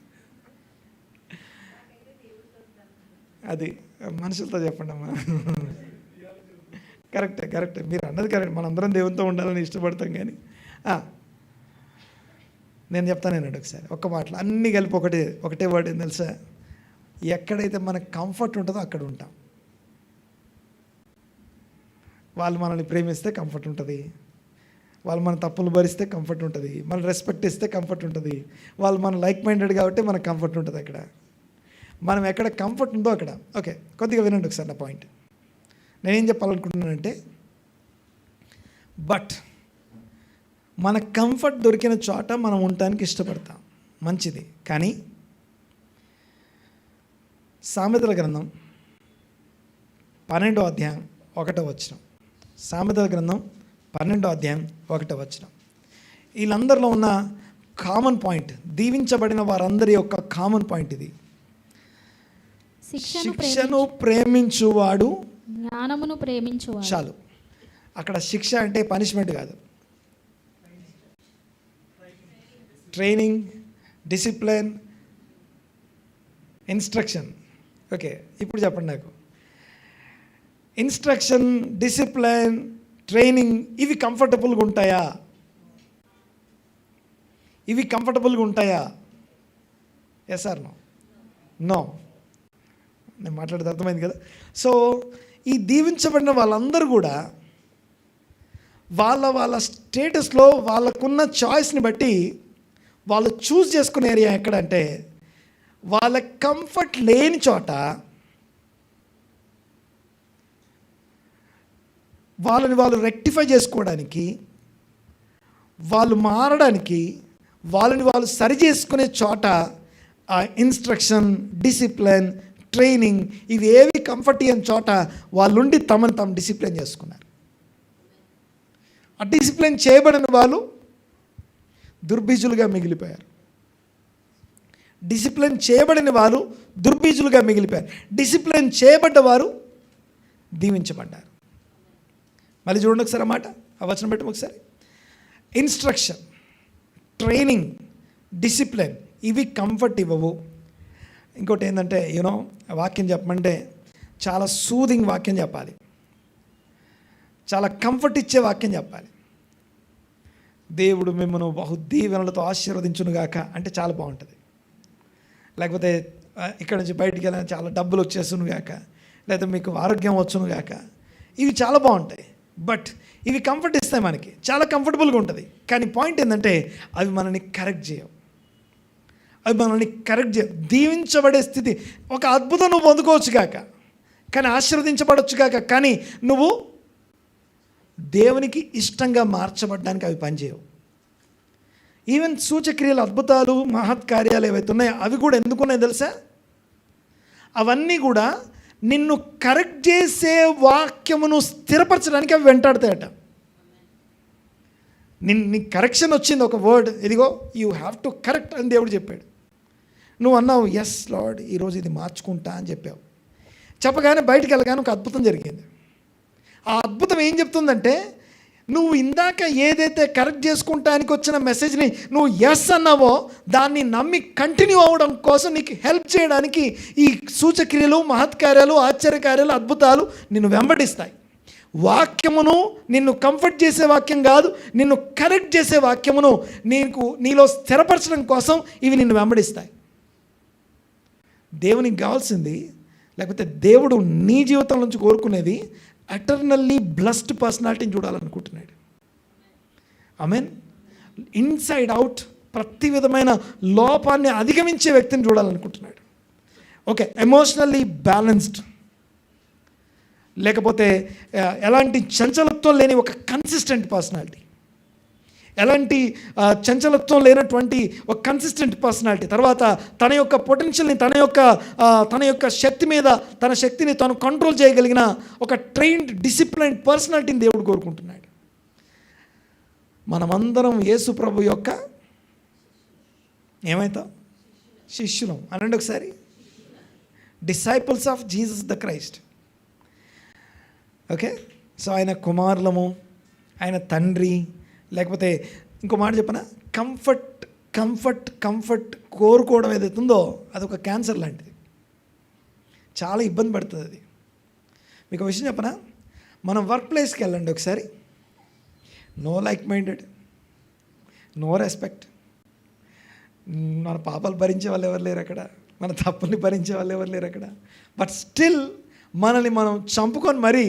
అది మనుషులతో చెప్పండి అమ్మా. కరెక్టే, మీరు అన్నది కరెక్ట్. మనందరం దేవునితో ఉండాలని ఇష్టపడతాం. కానీ నేను చెప్తానండి ఒకసారి, ఒక్క మాటలో అన్నీ కలిపి ఒకటే వర్డ్ ఏం తెలుసా? ఎక్కడైతే మనకు కంఫర్ట్ ఉంటుందో అక్కడ ఉంటాం. వాళ్ళు మనల్ని ప్రేమిస్తే కంఫర్ట్ ఉంటుంది, వాళ్ళు మన తప్పులు భరిస్తే కంఫర్ట్ ఉంటుంది, మన రెస్పెక్ట్ ఇస్తే కంఫర్ట్ ఉంటుంది, వాళ్ళు మన లైక్ మైండెడ్ కాబట్టి మనకు కంఫర్ట్ ఉంటుంది. అక్కడ మనం ఎక్కడ కంఫర్ట్ ఉందో అక్కడ. ఓకే, కొద్దిగా వినండి ఒకసారి నా పాయింట్. నేనేం చెప్పాలనుకుంటున్నానంటే, బట్ మన కంఫర్ట్ దొరికిన చోట మనం ఉండటానికి ఇష్టపడతాం, మంచిది. కానీ సామెతల గ్రంథం 12వ అధ్యాయం 1వ వచనం, సామెతల గ్రంథం 12వ అధ్యాయం 1వ వచనం, వీళ్ళందరిలో ఉన్న కామన్ పాయింట్, దీవించబడిన వారందరి యొక్క కామన్ పాయింట్ ఇది. శిక్షను ప్రేమించువాడు జ్ఞానమును ప్రేమించువాడు. చాలు. అక్కడ శిక్ష అంటే పనిష్మెంట్ కాదు, ట్రైనింగ్, డిసిప్లిన్, ఇన్స్ట్రక్షన్. ఓకే, ఇప్పుడు చెప్పండి నాకు, ఇన్స్ట్రక్షన్, డిసిప్లిన్, ట్రైనింగ్ ఇవి కంఫర్టబుల్గా ఉంటాయా? Yes or no? నేను మాట్లాడేది అర్థమైంది కదా. సో ఈ దీవించబడిన వాళ్ళందరూ కూడా వాళ్ళ స్టేటస్లో వాళ్ళకున్న చాయిస్ని బట్టి వాళ్ళు చూస్ చేసుకునే ఏరియా ఎక్కడంటే, వాళ్ళ కంఫర్ట్ లేని చోట వాళ్ళని వాళ్ళు రెక్టిఫై చేసుకోవడానికి, వాళ్ళు మారడానికి, వాళ్ళని వాళ్ళు సరి చేసుకునే చోట ఆ ఇన్స్ట్రక్షన్, డిసిప్లిన్, ట్రైనింగ్ ఇవి ఏవి కంఫర్ట్ అయిన చోట వాళ్ళుండి తమను తాము డిసిప్లిన్ చేసుకున్నారు. ఆ డిసిప్లిన్ చేయబడిన వాళ్ళు దుర్బీజులుగా మిగిలిపోయారు. డిసిప్లిన్ చేయబడిన వారు దుర్బీజులుగా మిగిలిపోయారు. డిసిప్లిన్ చేయబడ్డ వారు దీవించబడ్డారు. మళ్ళీ చూడండి ఒకసారి అన్నమాట, ఆ వచనం పెట్టి ఒకసారి. ఇన్స్ట్రక్షన్, ట్రైనింగ్, డిసిప్లిన్, ఇవి కంఫర్ట్ ఇవ్వవు. ఇంకోటి ఏంటంటే వాక్యం చెప్పమంటే చాలా సూదింగ్ వాక్యం చెప్పాలి, చాలా కంఫర్ట్ ఇచ్చే వాక్యం చెప్పాలి. దేవుడు మిమ్మల్ని బహుదీవెనలతో ఆశీర్వదించునుగాక అంటే చాలా బాగుంటుంది. లేకపోతే ఇక్కడ నుంచి బయటికి వెళ్ళిన చాలా డబ్బులు వచ్చేసునుగాక, లేదా మీకు ఆరోగ్యం వచ్చునుగాక, ఇవి చాలా బాగుంటాయి. బట్ ఇవి కంఫర్ట్ ఇస్తాయి, మనకి చాలా కంఫర్టబుల్గా ఉంటుంది. కానీ పాయింట్ ఏంటంటే అవి మనల్ని కరెక్ట్ చేయవు. దీవించబడే స్థితి, ఒక అద్భుతం నువ్వు పొందుకోవచ్చు కాక, కానీ ఆశీర్వదించబడవచ్చు కాక, కానీ నువ్వు దేవునికి ఇష్టంగా మార్చబడడానికి అవి పనిచేయవు. ఈవెన్ సూచక్రియలు, అద్భుతాలు, మహత్కార్యాలు ఏవైతే ఉన్నాయో అవి కూడా ఎందుకున్నాయో తెలుసా? అవన్నీ కూడా నిన్ను కరెక్ట్ చేసే వాక్యమును స్థిరపరచడానికి అవి వెంటాడతాయట. నీ కరెక్షన్ వచ్చింది, ఒక వర్డ్, ఇదిగో యూ హ్యావ్ టు కరెక్ట్ అని దేవుడు చెప్పాడు. నువ్వు అన్నావు ఎస్ లార్డ్, ఈరోజు ఇది మార్చుకుంటా అని చెప్పావు. చెప్పగానే బయటికి వెళ్ళగానే ఒక అద్భుతం జరిగింది. ఆ అద్భుతం ఏం చెప్తుందంటే, నువ్వు ఇందాక ఏదైతే కరెక్ట్ చేసుకుంటానికి వచ్చిన మెసేజ్ని నువ్వు ఎస్ అన్నావో దాన్ని నమ్మి కంటిన్యూ అవ్వడం కోసం నీకు హెల్ప్ చేయడానికి ఈ సూచక్రియలు, మహత్కార్యాలు, ఆశ్చర్యకార్యాలు, అద్భుతాలు నిన్ను వెంబడిస్తాయి. వాక్యమును నిన్ను కంఫర్ట్ చేసే వాక్యం కాదు, నిన్ను కరెక్ట్ చేసే వాక్యమును నీలో స్థిరపరచడం కోసం ఇవి నిన్ను వెంబడిస్తాయి. దేవునికి కావాల్సింది, లేకపోతే దేవుడు నీ జీవితం నుంచి కోరుకునేది ఎటర్నల్లీ బ్లెస్డ్ పర్సనాలిటీని చూడాలనుకుంటున్నాడు. ఆమేన్. ఇన్సైడ్ అవుట్ ప్రతి విధమైన లోపాన్ని అధిగమించే వ్యక్తిని చూడాలనుకుంటున్నాడు. ఓకే, ఎమోషనల్లీ బ్యాలెన్స్డ్, లేకపోతే ఎలాంటి చంచలత్వం లేని ఒక కన్సిస్టెంట్ పర్సనాలిటీ, ఎలాంటి చంచలత్వం లేనటువంటి ఒక కన్సిస్టెంట్ పర్సనాలిటీ. తర్వాత తన యొక్క పొటెన్షియల్ని, తన యొక్క శక్తి మీద తన శక్తిని తను కంట్రోల్ చేయగలిగిన ఒక ట్రైన్డ్, డిసిప్లైన్డ్ పర్సనాలిటీని దేవుడు కోరుకుంటున్నాడు. మనమందరం యేసు ప్రభు యొక్క ఏమవుతాం? శిష్యులం అనండి ఒకసారి. Disciples of Jesus the Christ. Okay, so ఆయన కుమారులము, ఆయన తండ్రి. లేకపోతే ఇంకో మాట చెప్పనా, కంఫర్ట్ కోరుకోవడం ఏదైతే ఉందో అదొక క్యాన్సర్ లాంటిది, చాలా ఇబ్బంది పడుతుంది అది. మీకు విషయం చెప్పనా, మనం వర్క్ ప్లేస్కి వెళ్ళండి ఒకసారి, no like minded, no respect. మన పాపాలు భరించే వాళ్ళు ఎవరు లేరు అక్కడ, మన తప్పుల్ని భరించే వాళ్ళు ఎవరు లేరు అక్కడ. బట్ స్టిల్ మనల్ని మనం చంపుకొని మరీ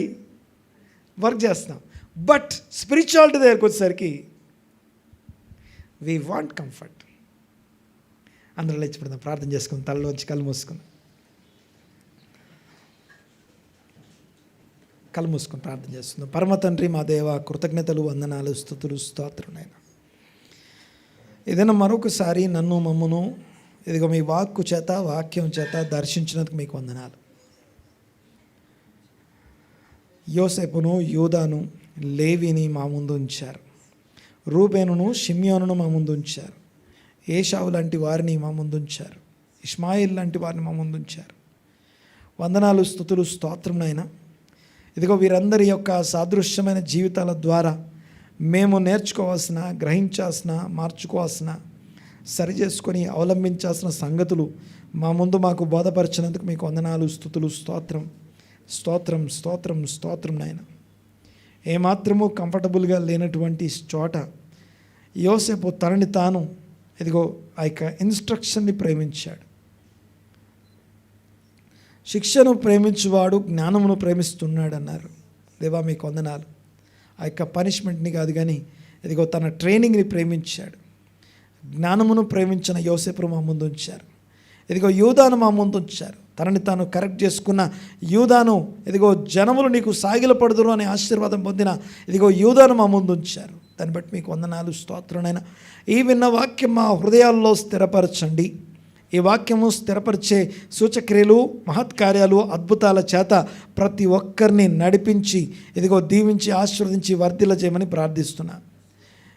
వర్క్ చేస్తాం. బట్ స్పిరిచువాలిటీ దగ్గరికి వచ్చేసరికి వీ వాంట్ కంఫర్ట్. అందరూ లేచిపోతాం, ప్రార్థన చేసుకుందాం, తలలోంచి కళ్ళు మూసుకుందాం, కళ్ళు మూసుకొని ప్రార్థన చేస్తున్నాం. పరమ తండ్రి, మా దేవ, కృతజ్ఞతలు, వందనాలు, స్తుతులు, స్తోత్రులైనా ఏదైనా మరొకసారి నన్ను మమ్మను ఇదిగో మీ వాక్కు చేత, వాక్యం చేత దర్శించినందుకు మీకు వందనాలు. యోసేపును, యూదాను, లేవిని మా ముందు ఉంచారు. రూబేనును, షిమ్యోనును మా ముందు ఉంచారు. ఏషావు లాంటి వారిని మా ముందు ఉంచారు. ఇష్మాయిల్ లాంటి వారిని మా ముందు ఉంచారు. వందనాలు, స్తుతులు, స్తోత్రమునైనా ఇదిగో వీరందరి యొక్క సాదృశ్యమైన జీవితాల ద్వారా మేము నేర్చుకోవాల్సిన, గ్రహించాల్సిన, మార్చుకోవాల్సిన, సరి చేసుకొని అవలంబించాల్సిన సంగతులు మా ముందు మాకు బోధపరిచినందుకు మీకు వందనాలు, స్తుతులు, స్తోత్రం స్తోత్రం స్తోత్రం స్తోత్రం నాయన. ఏమాత్రము కంఫర్టబుల్గా లేనటువంటి చోట యోసేపు తనని తాను ఇదిగో ఆ యొక్క ఇన్స్ట్రక్షన్ని ప్రేమించాడు. శిక్షను ప్రేమించువాడు జ్ఞానమును ప్రేమిస్తున్నాడు అన్నారు. దేవా మీకు వందనాలు. ఆ యొక్క పనిష్మెంట్ని కాదు కానీ ఇదిగో తన ట్రైనింగ్ని ప్రేమించాడు. జ్ఞానమును ప్రేమించిన యోసేపును మా ముందు ఉంచారు. ఇదిగో యూదాను మా ముందు ఉంచారు. తనని తాను కరెక్ట్ చేసుకున్న యూదాను, ఇదిగో జనములు నీకు సాగిలపడుదురు అనే ఆశీర్వాదం పొందిన ఇదిగో యూదాను మా ముందు ఉంచారు. దాన్ని బట్టి మీకు వందనాలు, స్తోత్రునైనా. ఈ విన్న వాక్యం మా హృదయాల్లో స్థిరపరచండి. ఈ వాక్యము స్థిరపరిచే సూచక్రియలు, మహత్కార్యాలు, అద్భుతాల చేత ప్రతి ఒక్కరిని నడిపించి ఇదిగో దీవించి ఆశీర్వదించి వర్ధిల్ల చేయమని ప్రార్థిస్తున్నా.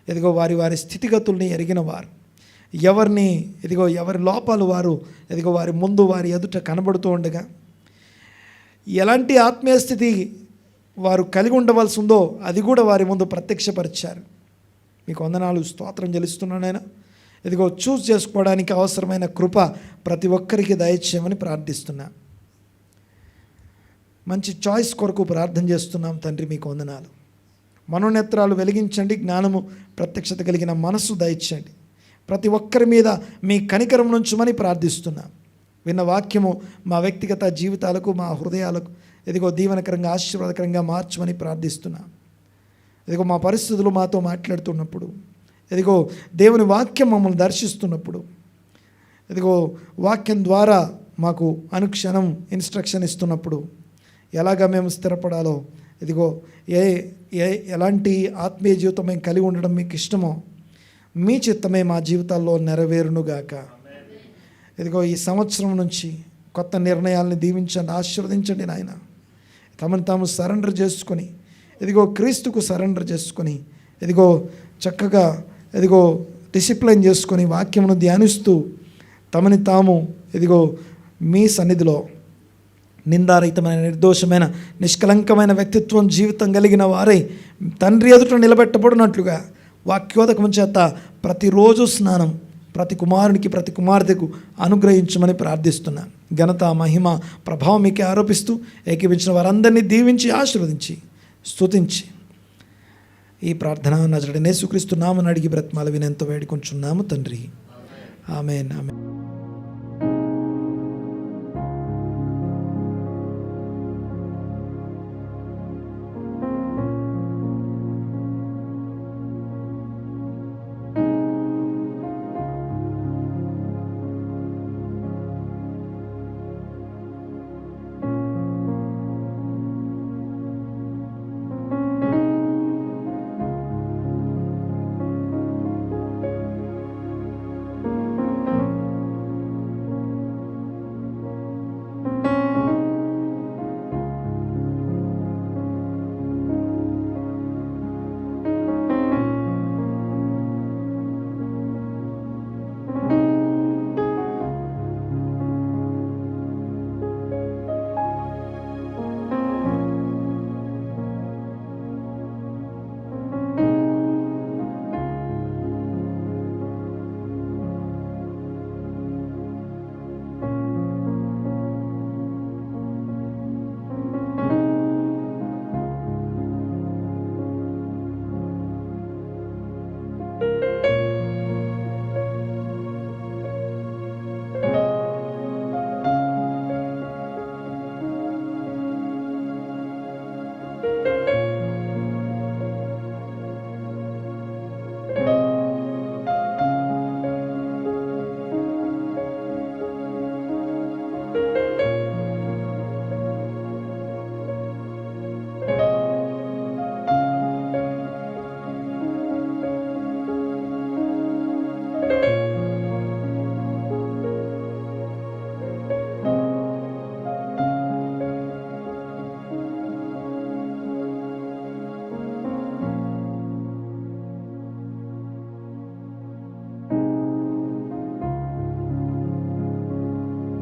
ఇదిగో వారి వారి స్థితిగతుల్ని ఎరిగిన వారు, ఎవరిని ఇదిగో ఎవరి లోపాలు వారు ఇదిగో వారి ముందు వారి ఎదుట కనబడుతూ ఉండగా ఎలాంటి ఆత్మీయ స్థితి వారు కలిగి ఉండవలసి ఉందో అది కూడా వారి ముందు ప్రత్యక్షపరిచారు. మీకు వందనాలు, స్తోత్రం చెల్లిస్తున్నాను. ఇదిగో చూస్ చేసుకోవడానికి అవసరమైన కృప ప్రతి ఒక్కరికి దయచేయమని ప్రార్థిస్తున్నా. మంచి చాయిస్ కొరకు ప్రార్థన చేస్తున్నాం తండ్రి, మీకు వందనాలు. మనోనేత్రాలు వెలిగించండి, జ్ఞానము ప్రత్యక్షత కలిగిన మనస్సు దయచేయండి. ప్రతి ఒక్కరి మీద మీ కనికరం నుంచమని ప్రార్థిస్తున్నాం. విన్న వాక్యము మా వ్యక్తిగత జీవితాలకు, మా హృదయాలకు ఇదిగో దీవెనకరంగా, ఆశీర్వాదకరంగా మార్చమని ప్రార్థిస్తున్నాం. ఇదిగో మా పరిస్థితులు మాతో మాట్లాడుతున్నప్పుడు, ఇదిగో దేవుని వాక్యం మమ్మల్ని దర్శిస్తున్నప్పుడు, ఇదిగో వాక్యం ద్వారా మాకు అనుక్షణం ఇన్స్ట్రక్షన్ ఇస్తున్నప్పుడు ఎలాగా మేము స్థిరపడాలో, ఇదిగో ఎలాంటి ఆత్మీయ జీవితం మేము కలిగి ఉండడం మీకు ఇష్టమో మీ చిత్తమే మా జీవితాల్లో నెరవేరునుగాక. ఇదిగో ఈ సంవత్సరం నుంచి కొత్త నిర్ణయాలను దీవించండి, ఆశీర్వదించండి నాయన. తమను తాము సరెండర్ చేసుకొని, ఇదిగో క్రీస్తుకు సరెండర్ చేసుకొని, ఇదిగో చక్కగా ఇదిగో డిసిప్లైన్ చేసుకొని వాక్యమును ధ్యానిస్తూ తమని తాము ఇదిగో మీ సన్నిధిలో నిందారహితమైన, నిర్దోషమైన, నిష్కలంకమైన వ్యక్తిత్వం, జీవితం కలిగిన వారై తండ్రి ఎదుట నిలబెట్టబడినట్లుగా వాక్యోదకం చేత ప్రతిరోజు స్నానం ప్రతి కుమారునికి, ప్రతి కుమార్తెకు అనుగ్రహించమని ప్రార్థిస్తున్నాను. ఘనత, మహిమ, ప్రభావం మీకే ఆరోపిస్తూ ఏకీపించిన వారందరినీ దీవించి, ఆశీర్వదించి, స్తుతించి ఈ ప్రార్థన నజరుడైన యేసుక్రీస్తు నామమున అడిగి బ్రతిమాలి వినయంతో వేడుకొంచున్నాము తండ్రి. ఆమేన్, ఆమేన్.